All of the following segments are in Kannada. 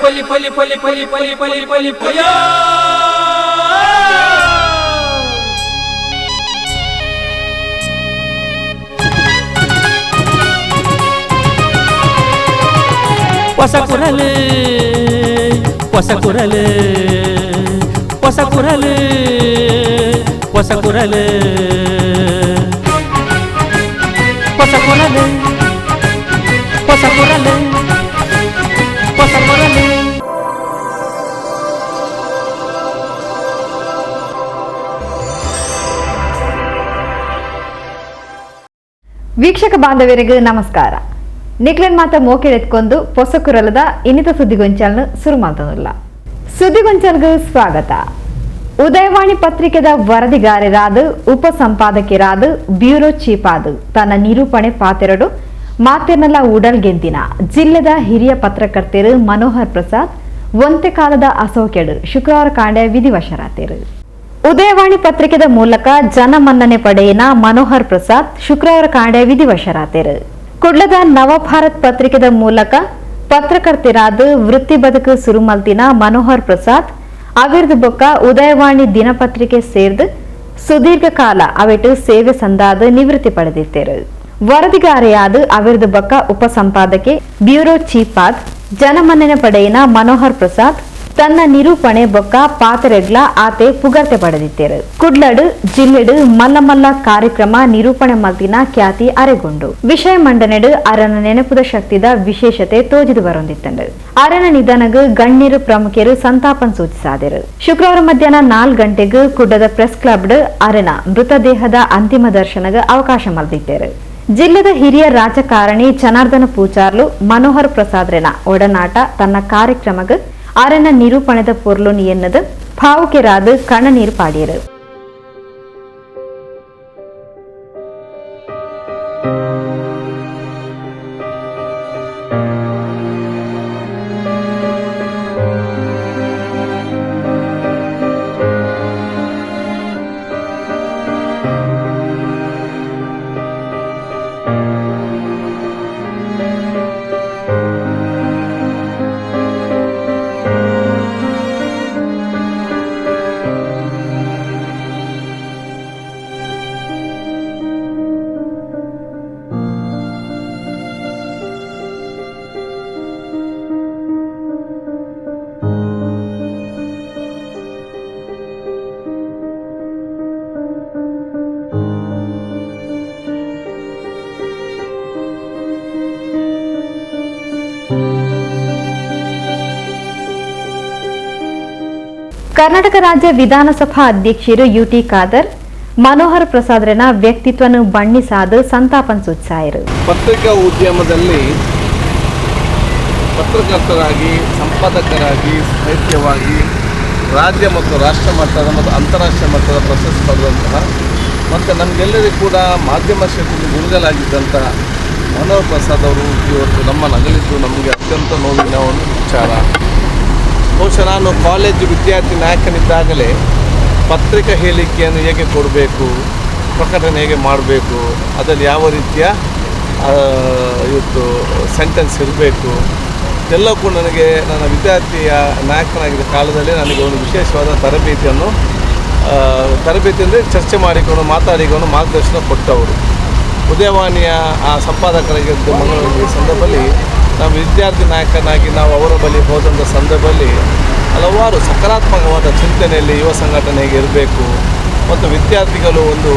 ಪಲಿ ಪಲಿ ಪಲಿ ಪಲಿ ಪಲಿ ಪಲಿ ಪಲಿ ಪಯ ಹೊಸ ಕುರಲು ಹೊಸ ಕುರಲು ಹೊಸ ಕುರಲು ಹೊಸ ಕುರಲು ಹೊಸ ಕುರಲು ಹೊಸ ಕುರಲು ಹೊಸ ಕುರಲು. ವೀಕ್ಷಕ ಬಾಂಧವರಿಗೆ ನಮಸ್ಕಾರ. ನಿಕ್ಲೆನ್ ಮಾತ ಮೋಕೆಳೆತ್ಕೊಂಡು ಹೊಸ ಕುರಲದ ಇನ್ನಿತ ಸುದ್ದಿಗೊಂಚಲ್ನ ಶುರು ಮಾಡ್ತದಲ್ಲ. ಸುದ್ದಿಗೊಂಚಲ್ಗೆ ಸ್ವಾಗತ. ಉದಯವಾಣಿ ಪತ್ರಿಕೆದ ವರದಿಗಾರರಾದ ಉಪ ಸಂಪಾದಕರಾದ ಬ್ಯೂರೋ ಚೀಫ್ ಆದ ತನ್ನ ನಿರೂಪಣೆ ಪಾತೆರಡು ಮಾತೆರ್ನಲ್ಲ ಉಡಲ್ಗೆಂದಿನ ಜಿಲ್ಲೆದ ಹಿರಿಯ ಪತ್ರಕರ್ತರು ಮನೋಹರ್ ಪ್ರಸಾದ್ ಒಂತೆ ಕಾಲದ ಅಸೌಖ್ಯಡು ಶುಕ್ರವಾರ ಕಾಂಡೆ ವಿಧಿವಶರಾದರು. ಉದಯವಾಣಿ ಪತ್ರಿಕೆದ ಮೂಲಕ ಜನಮನ್ನಣೆ ಪಡೆಯಿನ ಮನೋಹರ್ ಪ್ರಸಾದ್ ಶುಕ್ರವಾರ ಕಾಂಡೆ ವಿಧಿವಶರಾದರು. ಕುಡ್ಲದ ನವಭಾರತ್ ಪತ್ರಿಕೆದ ಮೂಲಕ ಪತ್ರಕರ್ತರಾದ ವೃತ್ತಿ ಬದುಕು ಸುರುಮಲ್ತಿನ ಮನೋಹರ್ ಪ್ರಸಾದ್ ಅವಿರ್ದು ಬೊಕ್ಕ ಉದಯವಾಣಿ ದಿನಪತ್ರಿಕೆ ಸೇರ್ದು ಸುದೀರ್ಘ ಕಾಲ ಅವೆಟು ಸೇವೆ ಸಂದಾದ ನಿವೃತ್ತಿ ಪಡೆದಿದ್ದರು. ವರದಿಗಾರೆಯಾದ ಅವಿರ್ದು ಬೊಕ್ಕ ಉಪ ಸಂಪಾದಕೆ ಬ್ಯೂರೋ ಚೀಫ್ ಆದ್ ಜನಮನ್ನಣೆ ಪಡೆಯಿನ ಮನೋಹರ್ ಪ್ರಸಾದ್ ತನ್ನ ನಿರೂಪಣೆ ಬೊಕ್ಕ ಪಾತೆರೆಗ್ಲ ಆತೆ ಪುಗರ್ತೆ ಪಡೆದಿದ್ದರು. ಕುಡ್ಲಡು ಜಿಲ್ಲೆಡು ಮಲ್ಲ ಮಲ್ಲ ಕಾರ್ಯಕ್ರಮ ನಿರೂಪಣೆ ಮಲ್ತಿನ ಖ್ಯಾತಿ ಅರೆಗೊಂಡು ವಿಷಯ ಮಂಡನೆಡು ಅರನ ನೆನಪುದ ಶಕ್ತಿದ ವಿಶೇಷತೆ ತೋಜಿದು ಬರೊಂದಿತ್ತಂಡು. ಅರನ ನಿಧನಗೂ ಗಣ್ಯರು ಪ್ರಮುಖರು ಸಂತಾಪನ್ ಸೂಚಿಸಾದರು. ಶುಕ್ರವಾರ ಮಧ್ಯಾಹ್ನ 4 ಗಂಟೆಗೂ ಕುಡ್ಲದ ಪ್ರೆಸ್ ಕ್ಲಬ್ ಅರನ ಮೃತದೇಹದ ಅಂತಿಮ ದರ್ಶನಗ ಅವಕಾಶ ಮಲ್ದಿದ್ದರು. ಜಿಲ್ಲೆದ ಹಿರಿಯ ರಾಜಕಾರಣಿ ಜನಾರ್ದನ ಪೂಜಾರ್ಲು ಮನೋಹರ್ ಪ್ರಸಾದ್ರನ ಒಡನಾಟ ತನ್ನ ಕಾರ್ಯಕ್ರಮಗ ಅರನ ನಿರೂಪಣೆದ ಪೊರ್ಲುನಿ ಎನ್ನದು ಭಾವುಕೆರಾದ ಕಣ್ಣನೀರು ಪಾಡಿಯರು. ಕರ್ನಾಟಕ ರಾಜ್ಯ ವಿಧಾನಸಭಾ ಅಧ್ಯಕ್ಷರು ಯುಟಿ ಖಾದರ್ ಮನೋಹರ್ ಪ್ರಸಾದ್ರನ ವ್ಯಕ್ತಿತ್ವವನ್ನು ಬಣ್ಣಿಸಾದ ಸಂತಾಪನ್ ಸೂಚಿಸಾಯರು. ಪತ್ರಿಕಾ ಉದ್ಯಮದಲ್ಲಿ ಪತ್ರಕರ್ತರಾಗಿ, ಸಂಪಾದಕರಾಗಿ, ಸಾಹಿತ್ಯವಾಗಿ ರಾಜ್ಯ ಮತ್ತು ರಾಷ್ಟ್ರ ಮಟ್ಟದ ಮತ್ತು ಅಂತಾರಾಷ್ಟ್ರೀಯ ಮಟ್ಟದ ಪ್ರಶಸ್ತಿ ಪಡೆದಂತಹ ಮತ್ತು ನಮಗೆಲ್ಲರಿಗೂ ಕೂಡ ಮಾಧ್ಯಮ ಕ್ಷೇತ್ರದಲ್ಲಿ ಗುರುಗಳಾಗಿದ್ದಂತಹ ಮನೋಹರ್ ಪ್ರಸಾದ್ ಅವರು ಇವತ್ತು ನಮ್ಮನ್ನು ಅಗಲಿದ್ದು ನಮಗೆ ಅತ್ಯಂತ ನೋವಿನ ಒಂದು ವಿಚಾರ. ಬಹುಶಃ ನಾನು ಕಾಲೇಜು ವಿದ್ಯಾರ್ಥಿ ನಾಯಕನಿದ್ದಾಗಲೇ ಪತ್ರಿಕಾ ಹೇಳಿಕೆಯನ್ನು ಹೇಗೆ ಕೊಡಬೇಕು, ಪ್ರಕಟಣೆ ಹೇಗೆ ಮಾಡಬೇಕು, ಅದರಲ್ಲಿ ಯಾವ ರೀತಿಯ ಇವತ್ತು ಸೆಂಟೆನ್ಸ್ ಇರಬೇಕು ಎಲ್ಲ ಕೂಡ ನನಗೆ ನನ್ನ ವಿದ್ಯಾರ್ಥಿಯ ನಾಯಕನಾಗಿದ್ದ ಕಾಲದಲ್ಲಿ ನನಗೆ ಒಂದು ವಿಶೇಷವಾದ ತರಬೇತಿ ಅಂದರೆ ಚರ್ಚೆ ಮಾಡಿಕೊಂಡು ಮಾತಾಡಿಕೊಂಡು ಮಾರ್ಗದರ್ಶನ ಕೊಟ್ಟವರು. ಉದಯವಾಣಿಯ ಆ ಸಂಪಾದಕರಾಗಿದ್ದ ಮಂಗಳೂರಿನ ಸಂದರ್ಭದಲ್ಲಿ ನಮ್ಮ ವಿದ್ಯಾರ್ಥಿ ನಾಯಕನಾಗಿ ನಾವು ಅವರ ಬಳಿ ಹೋದಂಥ ಸಂದರ್ಭದಲ್ಲಿ ಹಲವಾರು ಸಕಾರಾತ್ಮಕವಾದ ಚಿಂತನೆಯಲ್ಲಿ ಯುವ ಸಂಘಟನೆ ಹೇಗೆ ಇರಬೇಕು ಮತ್ತು ವಿದ್ಯಾರ್ಥಿಗಳು ಒಂದು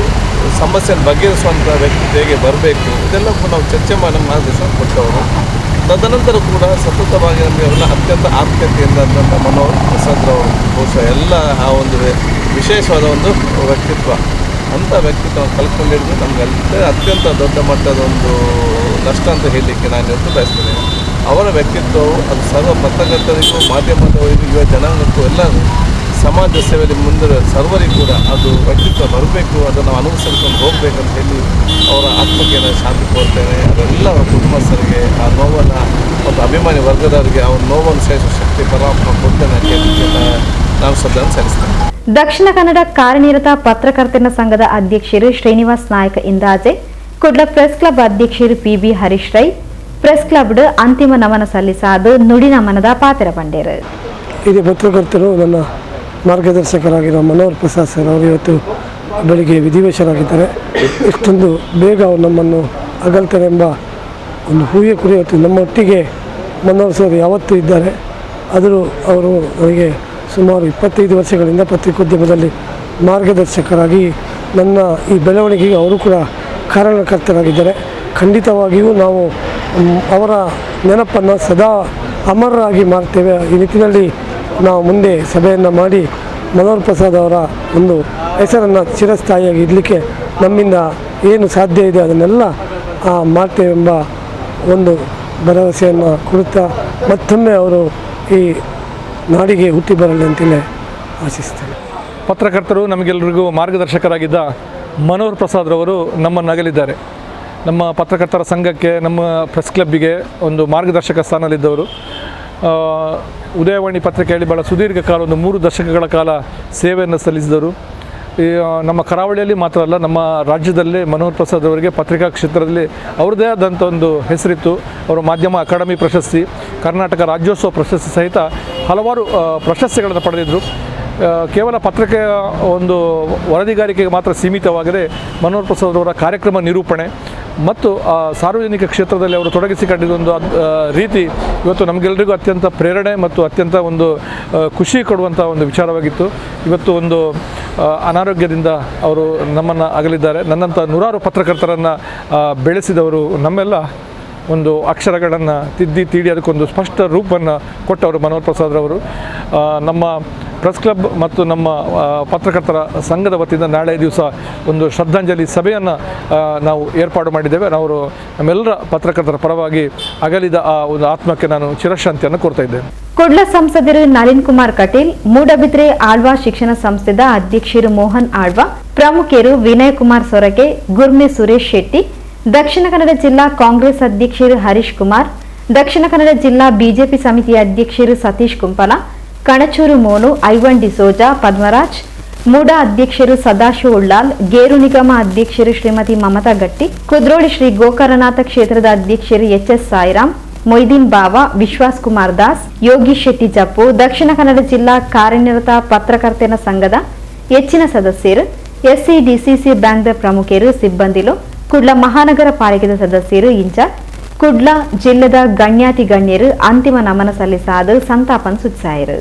ಸಮಸ್ಯೆಯನ್ನು ಬಗೆಹರಿಸುವಂಥ ವ್ಯಕ್ತಿ ಹೇಗೆ ಬರಬೇಕು ಇದೆಲ್ಲ ಕೂಡ ನಾವು ಚರ್ಚೆ ಮಾಡಿ ಮಾರ್ಗದರ್ಶನ ಕೊಟ್ಟವರು. ತದನಂತರ ಕೂಡ ಸತತವಾಗಿ ನಮಗೆ ಅತ್ಯಂತ ಆತ್ಮೀಯತೆಯಿಂದ ಮನೋಹರ್ ಪ್ರಸಾದ್ರವರು ಬಹುಶಃ ಎಲ್ಲ ಆ ಒಂದು ವಿಶೇಷವಾದ ಒಂದು ವ್ಯಕ್ತಿತ್ವ, ಅಂಥ ವ್ಯಕ್ತಿತ್ವ ಕಲ್ತ್ಕೊಂಡಿದ್ದು ನಮಗೆ ಅತ್ಯಂತ ದೊಡ್ಡ ಮಟ್ಟದ ಒಂದು ನಷ್ಟ ಅಂತ ಹೇಳಲಿಕ್ಕೆ ನಾನು ಇವತ್ತು ಬಯಸ್ತೇನೆ. ಅವರ ವ್ಯಕ್ತಿತ್ವವು ಅದು ಸರ್ವ ಪತ್ರಕರ್ತರಿಗೂ, ಮಾಧ್ಯಮದವರಿಗೂ, ಯುವ ಜನಾಂಗಕ್ಕೂ ಎಲ್ಲ ಸಮಾಜ ಸೇವೆಯಲ್ಲಿ ಮುಂದೆ ಸರ್ವರಿಗೂ ಕೂಡ ಅದು ವ್ಯಕ್ತಿತ್ವ ಬರಬೇಕು, ಅದನ್ನು ಅನುಸರಿಸ್ಕೊಂಡು ಹೋಗಬೇಕಂತ ಹೇಳಿ ಅವರ ಆತ್ಮಕ್ಕೆ ನಾನು ಶಾಂತಿ ಕೋರ್ತೇನೆ. ಅದೆಲ್ಲ ಕುಟುಂಬಸ್ಥರಿಗೆ, ಆ ನೋವನ್ನು ಮತ್ತು ಅಭಿಮಾನಿ ವರ್ಗದವರಿಗೆ ಅವ್ರ ನೋವನ್ನು ಸಹಿಸುವ ಶಕ್ತಿ ಪರಮಾತ್ಮ ಕೊಡ್ತೇನೆ ಅಂತ ಹೇಳಲಿಕ್ಕೆ ನಾನು ಶ್ರದ್ಧೆಯನ್ನು ಸಲ್ಲಿಸ್ತೇನೆ. ದಕ್ಷಿಣ ಕನ್ನಡ ಕಾರ್ಯನಿರತ ಪತ್ರಕರ್ತರ ಸಂಘದ ಅಧ್ಯಕ್ಷರು ಶ್ರೀನಿವಾಸ್ ನಾಯಕ ಇಂದಾಜೆ, ಕುಡ್ಲ ಪ್ರೆಸ್ ಕ್ಲಬ್ ಅಧ್ಯಕ್ಷರು PB ಹರೀಶ್ ರೈ, ಪ್ರೆಸ್ ಕ್ಲಬ್ಡ್ ಅಂತಿಮ ನಮನ ಸಲ್ಲಿಸಾದು ನುಡಿ ನಮನದ ಪಾತ್ರ ಪಂಡೇರು. ಹಿರಿಯ ಪತ್ರಕರ್ತರು ನನ್ನ ಮಾರ್ಗದರ್ಶಕರಾಗಿರೋ ಮನೋಹರ್ ಪ್ರಸಾದ್ ಸರ್ ಅವರು ಇವತ್ತು ಬೆಳಿಗ್ಗೆ ವಿಧಿವಶರಾಗಿದ್ದಾರೆ. ಇಷ್ಟೊಂದು ಬೇಗ ಅವರು ನಮ್ಮನ್ನು ಅಗಲ್ತಾರೆ ಎಂಬ ಒಂದು ಹೂವೆ ಕುರಿಯುತ್ತೆ. ನಮ್ಮೊಟ್ಟಿಗೆ ಮನೋಹರ್ ಸರ್ ಯಾವತ್ತೂ ಇದ್ದಾರೆ. ಆದರೂ ಅವರು ನನಗೆ ಸುಮಾರು 25 ವರ್ಷಗಳಿಂದ ಪತ್ರಿಕೋದ್ಯಮದಲ್ಲಿ ಮಾರ್ಗದರ್ಶಕರಾಗಿ ನನ್ನ ಈ ಬೆಳವಣಿಗೆಗೆ ಅವರು ಕೂಡ ಕಾರಣಕರ್ತರಾಗಿದ್ದಾರೆ. ಖಂಡಿತವಾಗಿಯೂ ನಾವು ಅವರ ನೆನಪನ್ನು ಸದಾ ಅಮರರಾಗಿ ಮಾಡ್ತೇವೆ. ಈ ನಿಟ್ಟಿನಲ್ಲಿ ನಾವು ಮುಂದೆ ಸಭೆಯನ್ನು ಮಾಡಿ ಮನೋಹರ್ ಪ್ರಸಾದ್ ಅವರ ಒಂದು ಹೆಸರನ್ನು ಚಿರಸ್ಥಾಯಿಯಾಗಿ ಇಡಲಿಕ್ಕೆ ನಮ್ಮಿಂದ ಏನು ಸಾಧ್ಯ ಇದೆ ಅದನ್ನೆಲ್ಲ ಮಾಡ್ತೇವೆ ಎಂಬ ಒಂದು ಭರವಸೆಯನ್ನು ಕೊಡುತ್ತಾ ಮತ್ತೊಮ್ಮೆ ಅವರು ಈ ನಾಡಿಗೆ ಹುಟ್ಟಿ ಬರಲಿ ಅಂತಲೇ ಆಶಿಸ್ತೇನೆ. ಪತ್ರಕರ್ತರು ನಮಗೆಲ್ಲರಿಗೂ ಮಾರ್ಗದರ್ಶಕರಾಗಿದ್ದ ಮನೋಹರ್ ಪ್ರಸಾದ್ರವರು ನಮ್ಮನ್ನು ಅಗಲಿದ್ದಾರೆ. ನಮ್ಮ ಪತ್ರಕರ್ತರ ಸಂಘಕ್ಕೆ, ನಮ್ಮ ಪ್ರೆಸ್ ಕ್ಲಬ್ಬಿಗೆ ಒಂದು ಮಾರ್ಗದರ್ಶಕ ಸ್ಥಾನದಲ್ಲಿದ್ದವರು. ಉದಯವಾಣಿ ಪತ್ರಿಕೆಯಲ್ಲಿ ಭಾಳ ಸುದೀರ್ಘ ಕಾಲ, ಒಂದು 3 ದಶಕಗಳ ಕಾಲ ಸೇವೆಯನ್ನು ಸಲ್ಲಿಸಿದರು. ನಮ್ಮ ಕರಾವಳಿಯಲ್ಲಿ ಮಾತ್ರ ಅಲ್ಲ, ನಮ್ಮ ರಾಜ್ಯದಲ್ಲೇ ಮನೋಹರ್ ಪ್ರಸಾದ್ ಅವರಿಗೆ ಪತ್ರಿಕಾ ಕ್ಷೇತ್ರದಲ್ಲಿ ಅವ್ರದ್ದೇ ಆದಂಥ ಒಂದು ಹೆಸರಿತ್ತು. ಅವರು ಮಾಧ್ಯಮ ಅಕಾಡೆಮಿ ಪ್ರಶಸ್ತಿ, ಕರ್ನಾಟಕ ರಾಜ್ಯೋತ್ಸವ ಪ್ರಶಸ್ತಿ ಸಹಿತ ಹಲವಾರು ಪ್ರಶಸ್ತಿಗಳನ್ನು ಪಡೆದಿದ್ದರು. ಕೇವಲ ಪತ್ರಿಕೆಯ ಒಂದು ವರದಿಗಾರಿಕೆಗೆ ಮಾತ್ರ ಸೀಮಿತವಾಗದೆ ಮನೋಹರ್ ಪ್ರಸಾದ್ ಅವರ ಕಾರ್ಯಕ್ರಮ ನಿರೂಪಣೆ ಮತ್ತು ಸಾರ್ವಜನಿಕ ಕ್ಷೇತ್ರದಲ್ಲಿ ಅವರು ತೊಡಗಿಸಿಕೊಂಡಿದ್ದೊಂದು ರೀತಿ ಇವತ್ತು ನಮಗೆಲ್ಲರಿಗೂ ಅತ್ಯಂತ ಪ್ರೇರಣೆ ಮತ್ತು ಅತ್ಯಂತ ಒಂದು ಖುಷಿ ಕೊಡುವಂಥ ಒಂದು ವಿಚಾರವಾಗಿತ್ತು. ಇವತ್ತು ಒಂದು ಅನಾರೋಗ್ಯದಿಂದ ಅವರು ನಮ್ಮನ್ನು ಅಗಲಿದ್ದಾರೆ. ನನ್ನಂಥ ನೂರಾರು ಪತ್ರಕರ್ತರನ್ನು ಬೆಳೆಸಿದವರು, ನಮ್ಮೆಲ್ಲ ಒಂದು ಅಕ್ಷರಗಳನ್ನು ತಿದ್ದಿ ತೀಡಿ ಅದಕ್ಕೊಂದು ಸ್ಪಷ್ಟ ರೂಪವನ್ನು ಕೊಟ್ಟವರು ಮನೋಹರ್ ಪ್ರಸಾದ್ರವರು. ನಮ್ಮ ಪ್ರೆಸ್ ಕ್ಲಬ್ ಮತ್ತು ನಮ್ಮ ಪತ್ರಕರ್ತರ ಸಂಘದ ವತಿಯಿಂದ ನಾಳೆ ದಿವಸ ಒಂದು ಶ್ರದ್ಧಾಂಜಲಿ ಸಭೆಯನ್ನು ನಾವು ಏರ್ಪಾಡು ಮಾಡಿದ್ದೇವೆ. ನಾವು ನಮ್ಮೆಲ್ಲರ ಪತ್ರಕರ್ತರ ಪರವಾಗಿ ಅಗಲಿದ ಆ ಒಂದು ಆತ್ಮಕ್ಕೆ ನಾನು ಚಿರಶಾಂತಿಯನ್ನು ಕೋರ್ತಾ ಇದ್ದೇನೆ. ಕುಡ್ಲ ಸಂಸದರು ನಳಿನ್ ಕುಮಾರ್ ಕಟೀಲ್, ಮೂಡಬಿದ್ರೆ ಆಳ್ವಾ ಶಿಕ್ಷಣ ಸಂಸ್ಥೆದ ಅಧ್ಯಕ್ಷರು ಮೋಹನ್ ಆಳ್ವಾ, ಪ್ರಮುಖರು ವಿನಯ್ ಕುಮಾರ್ ಸೊರಕೆ, ಗುರ್ಮೆ ಸುರೇಶ್ ಶೆಟ್ಟಿ, ದಕ್ಷಿಣ ಕನ್ನಡ ಜಿಲ್ಲಾ ಕಾಂಗ್ರೆಸ್ ಅಧ್ಯಕ್ಷರು ಹರೀಶ್ ಕುಮಾರ್, ದಕ್ಷಿಣ ಕನ್ನಡ ಜಿಲ್ಲಾ ಬಿಜೆಪಿ ಸಮಿತಿ ಅಧ್ಯಕ್ಷರು ಸತೀಶ್ ಕುಂಪಲ, ಕಣಚೂರು ಮೋನು, ಐವನ್ ಡಿಸೋಜಾ, ಪದ್ಮರಾಜ್, ಮೂಡಾ ಅಧ್ಯಕ್ಷರು ಸದಾಶಿವ ಉಳ್ಳಾಲ್, ಗೇರು ನಿಗಮ ಅಧ್ಯಕ್ಷರು ಶ್ರೀಮತಿ ಮಮತಾ ಗಟ್ಟಿ, ಕುದ್ರೋಳಿ ಶ್ರೀ ಗೋಕರ್ಣನಾಥ ಕ್ಷೇತ್ರದ ಅಧ್ಯಕ್ಷರು ಎಚ್ಎಸ್ ಸಾಯಿರಾಮ್, ಮೊಯ್ದೀನ್ ಬಾವಾ, ವಿಶ್ವಾಸ್ ಕುಮಾರ್ ದಾಸ್, ಯೋಗೀಶ್ ಶೆಟ್ಟಿ ಜಪ್ಪು, ದಕ್ಷಿಣ ಕನ್ನಡ ಜಿಲ್ಲಾ ಕಾರ್ಯನಿರತ ಪತ್ರಕರ್ತರ ಸಂಘದ ಹೆಚ್ಚಿನ ಸದಸ್ಯರು, ಎಸ್ಸಿಡಿಸಿಸಿ ಬ್ಯಾಂಕ್ದ ಪ್ರಮುಖರು, ಸಿಬ್ಬಂದಿಲು, ಕುಡ್ಲ ಮಹಾನಗರ ಪಾಲಿಕೆದ ಸದಸ್ಯರು, ಇಂಚಾರ್ಜ್, ಕುಡ್ಲ ಜಿಲ್ಲೆದ ಗಣ್ಯಾತಿ ಗಣ್ಯರು ಅಂತಿಮ ನಮನ ಸಲ್ಲಿಸಾದು ಸಂತಾಪನ್ ಸೂಚಿಸಾಯರು.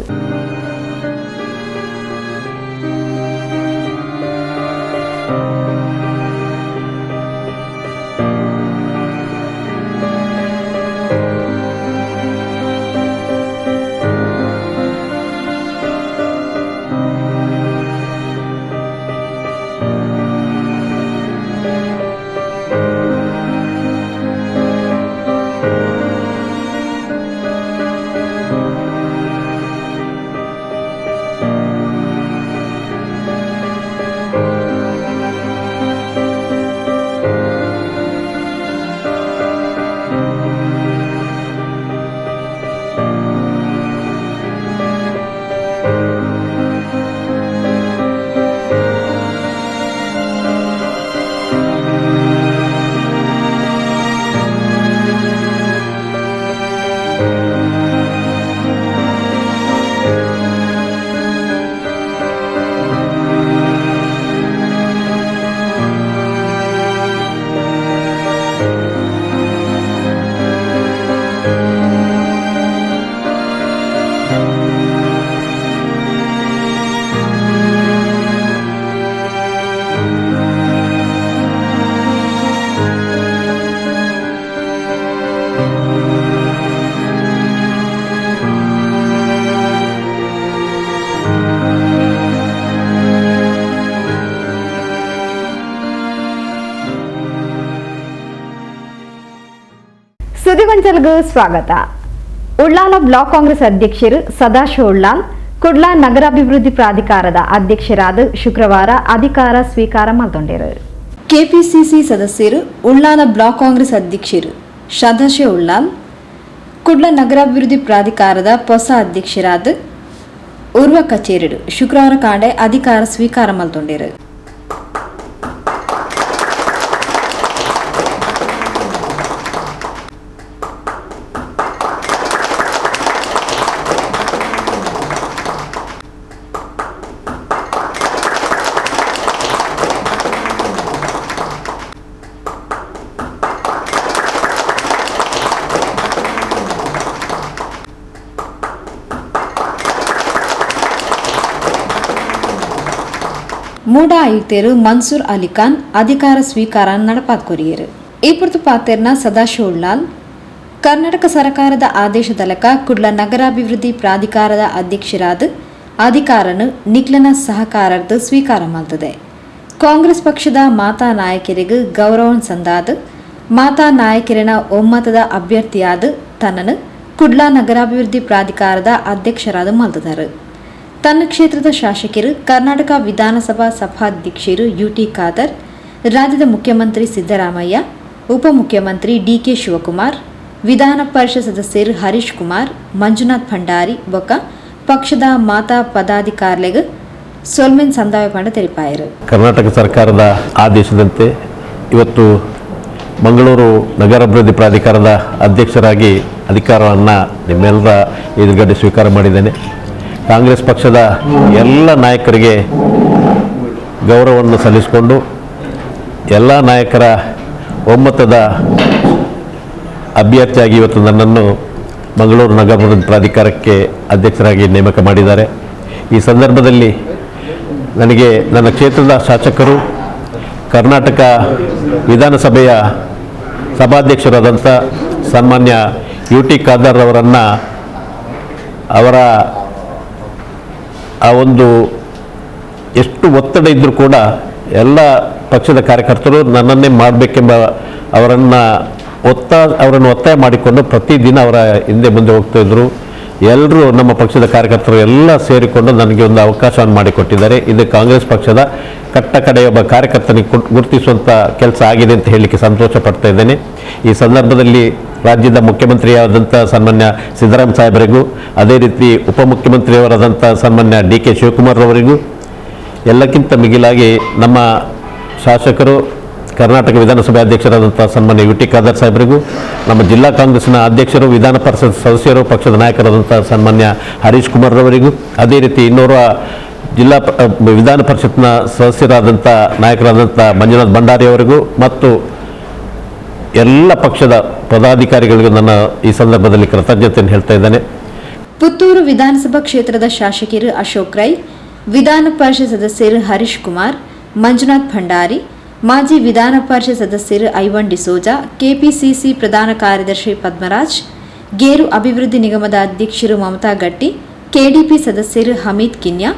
ಸುದ್ದಿಗೊಂಚಲ್ಗೂ ಸ್ವಾಗತ. ಉಳ್ಳಾಲ ಬ್ಲಾಕ್ ಕಾಂಗ್ರೆಸ್ ಅಧ್ಯಕ್ಷರು ಸದಾಶಿವ ಉಳ್ಳಾಲ್, ಕುಡ್ಲ ನಗರಾಭಿವೃದ್ಧಿ ಪ್ರಾಧಿಕಾರದ ಅಧ್ಯಕ್ಷರಾದ ಶುಕ್ರವಾರ ಅಧಿಕಾರ ಸ್ವೀಕಾರ ಮಾಡಿಕೊಂಡರು. ಕೆಪಿಸಿಸಿ ಸದಸ್ಯರು ಉಳ್ಳಾಲ ಬ್ಲಾಕ್ ಕಾಂಗ್ರೆಸ್ ಅಧ್ಯಕ್ಷರು ಸದಾಶಿವ ಉಳ್ಳಾಲ್, ಕುಡ್ಲ ನಗರಾಭಿವೃದ್ಧಿ ಪ್ರಾಧಿಕಾರದ ಹೊಸ ಅಧ್ಯಕ್ಷರಾದ ಉರ್ವ ಕಚೇರಿಡು ಶುಕ್ರವಾರ ಕಾಂಡೆ ಅಧಿಕಾರ ಸ್ವೀಕಾರ ಮಾಡಿಕೊಂಡರು. ಮೂಡ ಆಯುಕ್ತರು ಮನ್ಸೂರ್ ಅಲಿಖಾನ್ ಅಧಿಕಾರ ಸ್ವೀಕಾರ ನಡಪಾತ್ಕೊರಿಯರು. ಈ ಪುರ್ತು ಪಾತೆರ್ನ ಸದಾಶಿವ ಉಳ್ಳಾಲ್ ಕರ್ನಾಟಕ ಸರ್ಕಾರದ ಆದೇಶದಲಕ ಕುಡ್ಲ ನಗರಾಭಿವೃದ್ಧಿ ಪ್ರಾಧಿಕಾರದ ಅಧ್ಯಕ್ಷರಾದ ಅಧಿಕಾರನು ನಿಕ್ಲನ ಸಹಕಾರದ ಸ್ವೀಕಾರ ಮಾಡ್ತದೆ. ಕಾಂಗ್ರೆಸ್ ಪಕ್ಷದ ಮಾತಾ ನಾಯಕರಿಗೆ ಗೌರವ ಸಂದಾದ ಮಾತಾ ನಾಯಕರಿನ ಒಮ್ಮತದ ಅಭ್ಯರ್ಥಿಯಾದ ತನ್ನನ್ನು ಕುಡ್ಲ ನಗರಾಭಿವೃದ್ಧಿ ಪ್ರಾಧಿಕಾರದ ಅಧ್ಯಕ್ಷರಾದ ಮಾಡ್ತಿದ್ದಾರೆ. ತನ್ನ ಕ್ಷೇತ್ರದ ಶಾಸಕರು ಕರ್ನಾಟಕ ವಿಧಾನಸಭಾ ಸಭಾಧ್ಯಕ್ಷರು ಯುಟಿ ಖಾದರ್, ರಾಜ್ಯದ ಮುಖ್ಯಮಂತ್ರಿ ಸಿದ್ದರಾಮಯ್ಯ, ಉಪಮುಖ್ಯಮಂತ್ರಿ ಡಿಕೆ ಶಿವಕುಮಾರ್, ವಿಧಾನ ಪರಿಷತ್ ಸದಸ್ಯರು ಹರೀಶ್ ಕುಮಾರ್, ಮಂಜುನಾಥ್ ಭಂಡಾರಿ ಬೊಕ್ಕ ಪಕ್ಷದ ಮಾತಾ ಪದಾಧಿಕಾರಿಗಳಿಗೆ ಸೊಲ್ಮೆನ್ ಸಂದಾಯ ಪಂಡ ತೆರಿಪಾಯರು. ಕರ್ನಾಟಕ ಸರ್ಕಾರದ ಆದೇಶದಂತೆ ಇವತ್ತು ಮಂಗಳೂರು ನಗರಾಭಿವೃದ್ಧಿ ಪ್ರಾಧಿಕಾರದ ಅಧ್ಯಕ್ಷರಾಗಿ ಅಧಿಕಾರವನ್ನು ನಿಮ್ಮೆಲ್ಲರ ಎದುರುಗಡೆ ಸ್ವೀಕಾರ ಮಾಡಿದ್ದೇನೆ. ಕಾಂಗ್ರೆಸ್ ಪಕ್ಷದ ಎಲ್ಲ ನಾಯಕರಿಗೆ ಗೌರವವನ್ನು ಸಲ್ಲಿಸಿಕೊಂಡು ಎಲ್ಲ ನಾಯಕರ ಒಮ್ಮತದ ಅಭ್ಯರ್ಥಿಯಾಗಿ ಇವತ್ತು ನನ್ನನ್ನು ಮಂಗಳೂರು ನಗರಾಭಿವೃದ್ಧಿ ಪ್ರಾಧಿಕಾರಕ್ಕೆ ಅಧ್ಯಕ್ಷರಾಗಿ ನೇಮಕ ಮಾಡಿದ್ದಾರೆ. ಈ ಸಂದರ್ಭದಲ್ಲಿ ನನಗೆ ನನ್ನ ಕ್ಷೇತ್ರದ ಶಾಸಕರು ಕರ್ನಾಟಕ ವಿಧಾನಸಭೆಯ ಸಭಾಧ್ಯಕ್ಷರಾದಂಥ ಸನ್ಮಾನ್ಯ ಯುಟಿ ಖಾದರ್ ಅವರನ್ನು ಅವರ ಆ ಒಂದು ಎಷ್ಟು ಒತ್ತಡ ಇದ್ದರೂ ಕೂಡ ಎಲ್ಲ ಪಕ್ಷದ ಕಾರ್ಯಕರ್ತರು ನನ್ನನ್ನೇ ಮಾಡಬೇಕೆಂಬ ಅವರನ್ನು ಒತ್ತಾಯ ಮಾಡಿಕೊಂಡು ಪ್ರತಿದಿನ ಅವರ ಹಿಂದೆ ಮುಂದೆ ಹೋಗ್ತಾ ಇದ್ದರು. ಎಲ್ಲರೂ ನಮ್ಮ ಪಕ್ಷದ ಕಾರ್ಯಕರ್ತರು ಎಲ್ಲ ಸೇರಿಕೊಂಡು ನನಗೆ ಒಂದು ಅವಕಾಶವನ್ನು ಮಾಡಿಕೊಟ್ಟಿದ್ದಾರೆ. ಇದು ಕಾಂಗ್ರೆಸ್ ಪಕ್ಷದ ಕಟ್ಟ ಕಡೆಯ ಒಬ್ಬ ಕಾರ್ಯಕರ್ತನಿಗೆ ಗುರುತಿಸುವಂಥ ಕೆಲಸ ಆಗಿದೆ ಅಂತ ಹೇಳಲಿಕ್ಕೆ ಸಂತೋಷ ಪಡ್ತಾ ಇದ್ದೇನೆ. ಈ ಸಂದರ್ಭದಲ್ಲಿ ರಾಜ್ಯದ ಮುಖ್ಯಮಂತ್ರಿಯಾದಂಥ ಸನ್ಮಾನ್ಯ ಸಿದ್ದರಾಮಯ್ಯ ಸಾಹೇಬರಿಗೂ, ಅದೇ ರೀತಿ ಉಪಮುಖ್ಯಮಂತ್ರಿಯವರಾದಂಥ ಸನ್ಮಾನ್ಯ ಡಿಕೆ ಶಿವಕುಮಾರ್ ಅವರಿಗೂ, ಎಲ್ಲಕ್ಕಿಂತ ಮಿಗಿಲಾಗಿ ನಮ್ಮ ಶಾಸಕರು ಕರ್ನಾಟಕ ವಿಧಾನಸಭೆ ಅಧ್ಯಕ್ಷರಾದಂಥ ಸನ್ಮಾನ್ಯ ಯುಟಿ ಖಾದರ್ ಸಾಹೇಬರಿಗೂ, ನಮ್ಮ ಜಿಲ್ಲಾ ಕಾಂಗ್ರೆಸ್ನ ಅಧ್ಯಕ್ಷರು, ವಿಧಾನ ಪರಿಷತ್ ಸದಸ್ಯರು, ಪಕ್ಷದ ನಾಯಕರಾದಂಥ ಸನ್ಮಾನ್ಯ ಹರೀಶ್ ಕುಮಾರ್ ಅವರಿಗೂ, ಅದೇ ರೀತಿ ಇನ್ನೋರ್ವ ಜಿಲ್ಲಾ ವಿಧಾನ ಪರಿಷತ್ನ ಸದಸ್ಯರಾದಂಥ ನಾಯಕರಾದಂಥ ಮಂಜುನಾಥ್ ಭಂಡಾರಿ ಅವರಿಗೂ ಮತ್ತು ಎಲ್ಲ ಪಕ್ಷದ ಪದಾಧಿಕಾರಿಗಳಿಗೂ ನನ್ನ ಈ ಸಂದರ್ಭದಲ್ಲಿ ಕೃತಜ್ಞತೆಯನ್ನು ಹೇಳ್ತಾ ಇದ್ದೇನೆ. ಪುತ್ತೂರು ವಿಧಾನಸಭಾ ಕ್ಷೇತ್ರದ ಶಾಸಕರು ಅಶೋಕ್ ರೈ, ವಿಧಾನ ಪರಿಷತ್ ಸದಸ್ಯರು ಹರೀಶ್ ಕುಮಾರ್, ಮಂಜುನಾಥ್ ಭಂಡಾರಿ, ಮಾಜಿ ವಿಧಾನ ಪರಿಷತ್ ಸದಸ್ಯರು ಐವನ್ ಡಿಸೋಜಾ, ಕೆಪಿಸಿಸಿ ಪ್ರಧಾನ ಕಾರ್ಯದರ್ಶಿ ಪದ್ಮರಾಜ್, ಗೇರು ಅಭಿವೃದ್ಧಿ ನಿಗಮದ ಅಧ್ಯಕ್ಷರು ಮಮತಾ ಗಟ್ಟಿ, ಕೆಡಿಪಿ ಸದಸ್ಯರು ಹಮೀದ್ ಕಿನ್ಯಾ,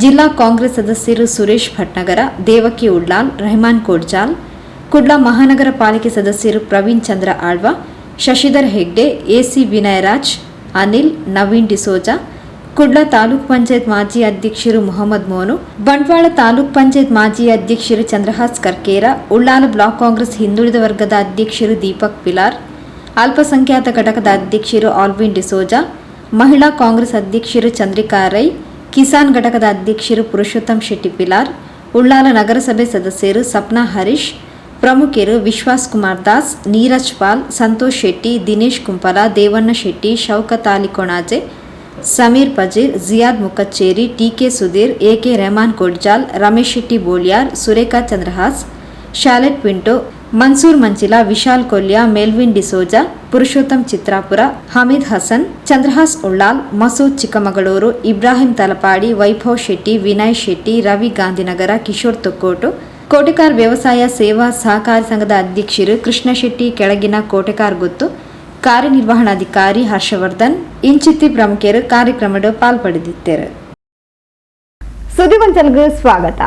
ಜಿಲ್ಲಾ ಕಾಂಗ್ರೆಸ್ ಸದಸ್ಯರು ಸುರೇಶ್ ಭಟ್ನಗರ, ದೇವಕಿ ಉಳ್ಳಾಲ್, ರೆಹಮಾನ್ ಕೋಡ್ಜಾಲ್, ಕುಡ್ಲ ಮಹಾನಗರ ಪಾಲಿಕೆ ಸದಸ್ಯರು ಪ್ರವೀಣ್ ಚಂದ್ರ ಆಳ್ವ, ಶಶಿಧರ್ ಹೆಗ್ಡೆ, ಎಸಿ ವಿನಯರಾಜ್, ಅನಿಲ್, ನವೀನ್ ಡಿಸೋಜಾ, ಕುಡ್ಲ ತಾಲೂಕ್ ಪಂಚಾಯತ್ ಮಾಜಿ ಅಧ್ಯಕ್ಷರು ಮೊಹಮ್ಮದ್ ಮೋನು, ಬಂಟ್ವಾಳ ತಾಲೂಕ್ ಪಂಚಾಯತ್ ಮಾಜಿ ಅಧ್ಯಕ್ಷರು ಚಂದ್ರಹಾಸ್ ಕರ್ಕೇರ, ಉಳ್ಳಾಲ ಬ್ಲಾಕ್ ಕಾಂಗ್ರೆಸ್ ಹಿಂದುಳಿದ ವರ್ಗದ ಅಧ್ಯಕ್ಷರು ದೀಪಕ್ ಪಿಲಾರ್, ಅಲ್ಪಸಂಖ್ಯಾತ ಘಟಕದ ಅಧ್ಯಕ್ಷರು ಆಲ್ವಿನ್ ಡಿಸೋಜಾ, ಮಹಿಳಾ ಕಾಂಗ್ರೆಸ್ ಅಧ್ಯಕ್ಷರು ಚಂದ್ರಿಕಾ ರೈ, ಕಿಸಾನ್ ಘಟಕದ ಅಧ್ಯಕ್ಷರು ಪುರುಷೋತ್ತಮ್ ಶೆಟ್ಟಿ ಪಿಲಾರ್, ಉಳ್ಳಾಲ ನಗರಸಭೆ ಸದಸ್ಯರು ಸಪ್ನಾ ಹರೀಶ್, ಪ್ರಮುಖರು Vishwas Kumar Das, Neeraj Paul, Santosh Shetty, Dinesh Kumpala, Devanna Shetty, Shoukat Ali Konaje, Sameer Pajeer, Ziyad Mukacheri, TK Sudheer, AK Rehman Kodjal, Ramesh Shetty Boliyar, Surekha Chandrahas, Charlotte Pinto, Mansoor Manchila, Vishal Kolya, Melvin D'Souza, Purushottam Chitrapura, Hameed Hasan, Chandrahas Ullal, Masood Chikkamagaluru, Ibrahim Talapady, Vaibhav Shetty, Vinay Shetty, Ravi Gandhinagar, Kishore Thokkottu, Kotekar ವ್ಯವಸಾಯ ಸೇವಾ ಸಹಕಾರಿ ಸಂಘದ ಅಧ್ಯಕ್ಷರು ಕೃಷ್ಣ ಶೆಟ್ಟಿ ಕೆಳಗಿನ ಕೋಟೆಕಾರ್ ಗುತ್ತು, ಕಾರ್ಯನಿರ್ವಹಣಾಧಿಕಾರಿ ಹರ್ಷವರ್ಧನ್ ಇಂಚಿತ್ತಿ ಪ್ರಮುಖರು ಕಾರ್ಯಕ್ರಮದ ಪಾಲ್ಪಡೆದಿದ್ದರು. ಸುದ್ದಿಗೊಂಚಲ್ಗೆ ಸ್ವಾಗತ.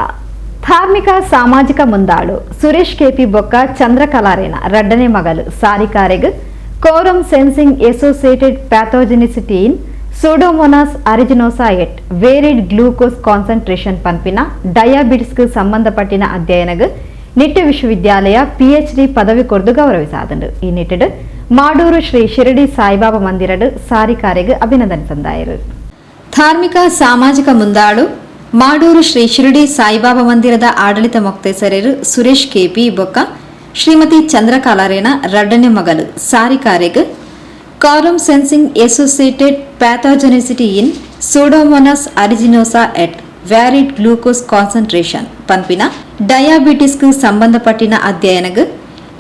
ಧಾರ್ಮಿಕ ಸಾಮಾಜಿಕ ಮುಂದಾಳು ಸುರೇಶ್ ಕೆಪಿ ಬೊಕ್ಕ ಚಂದ್ರಕಲಾರೇನ ರಡ್ಡನೇ ಮಗಲು ಸಾರಿಕಾರೆಗ್ ಕೋರಮ್ ಸೆನ್ಸಿಂಗ್ ಅಸೋಸಿಯೇಟೆಡ್ ಪ್ಯಾಥೋಜೆನಿಸಿಟಿ ಇನ್ ಸೂಡೋಮೋನಾಸ್ ಅರಿಜಿನೋಸಾ ಎಟ್ ವೇರಿಡ್ ಗ್ಲೂಕೋಸ್ ಕಾನ್ಸಂಟ್ರೇಷನ್ ಪಂಪಿನ ಡಯಾಬಿಟಿಸ್ಗೆ ಸಂಬಂಧಪಟ್ಟಿನ ಅಧ್ಯಯನಗ್ ನಿಟ್ಟ ವಿಶ್ವವಿದ್ಯಾಲಯ PhD ಪದವಿ ಕೊರ್ದು ಗೌರವಿಸಾದಂಡು. ಈ ನಿಟ್ಟಿಡ್ ಮಾಡೂರು ಶ್ರೀ ಶಿರಡಿ ಸಾಯಿಬಾಬಾ ಮಂದಿರಡ್ ಸಾರಿಕಾರೆಗ್ ಅಭಿನಂದನೆ ತಂದಾಯರು. ಧಾರ್ಮಿಕ ಸಾಮಾಜಿಕ ಮುಂದಾಳು ಮಾಡೂರು ಶ್ರೀ ಶಿರಡಿ ಸಾಯಿಬಾಬಾ ಮಂದಿರದ ಆಡಳಿತ ಮೊಕ್ತೇಸರರು ಸುರೇಶ್ ಕೆಪಿ ಬೊಕ್ಕ ಶ್ರೀಮತಿ ಚಂದ್ರಕಲಾರೇನ ರಡ್ಡನೇ ಮಗಲು ಸಾರಿಕಾರೆಗ್ ಕಾರಮ್ ಸೆನ್ಸಿಂಗ್ ಅಸೋಸಿಯೇಟೆಡ್ ಪ್ಯಾಥೋಜೆನಿಸಿಟಿ ಇನ್ ಸೂಡೋಮೋನಾಸ್ ಅರಿಜಿನೋಸಾ ಎಟ್ ವ್ಯಾರಿಡ್ ಗ್ಲೂಕೋಸ್ ಕಾನ್ಸಂಟ್ರೇಷನ್ ಪಂಪಿನ ಡಯಾಬಿಟಿಸ್ಗೆ ಸಂಬಂಧಪಟ್ಟಿನ ಅಧ್ಯಯನಗ್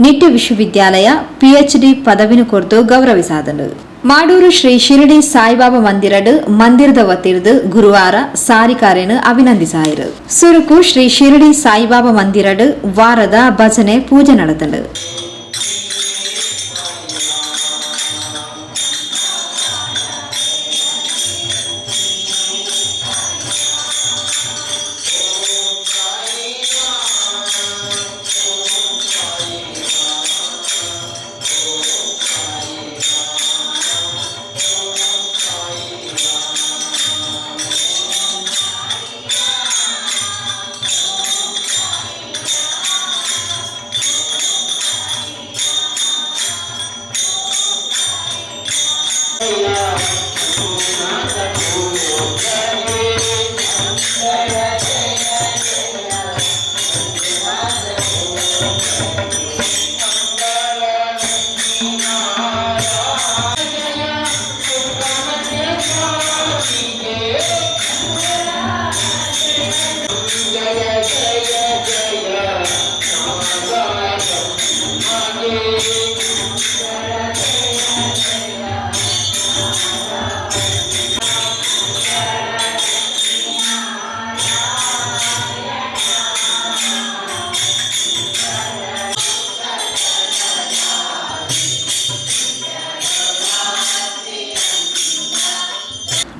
ನಿಟ್ಟ ವಿಶ್ವವಿದ್ಯಾಲಯ PhD ಪದವಿನ ಕೊರ್ದು ಗೌರವಿಸಾದನು. ಮಾಡೂರು ಶ್ರೀ ಶಿರಡಿ ಸಾಯಿಬಾಬಾ ಮಂದಿರದ ವತಿರ್ದು ಗುರುವಾರ ಸಾರಿಕಾರೆನು ಅಭಿನಂದಿಸಾಯಿರು. ಸುರುಕು ಶ್ರೀ ಶಿರಡಿ ಸಾಯಿಬಾಬಾ ಮಂದಿರಡು ವಾರದ ಭಜನೆ ಪೂಜೆ ನಡೆದಳು.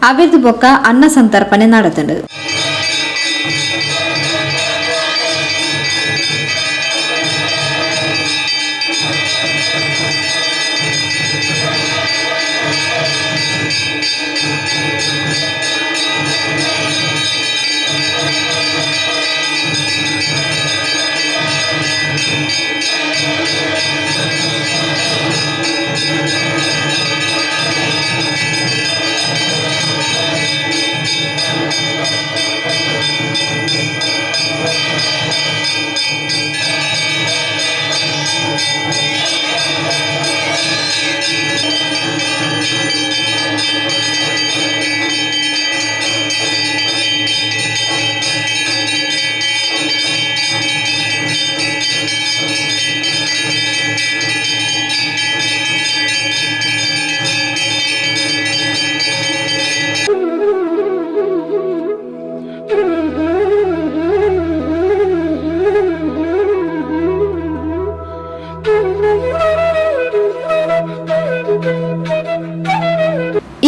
ಅವೆದು ಬೊಕ್ಕ ಅನ್ನ ಸಂತರ್ಪಣೆ ನಡೆದಳು.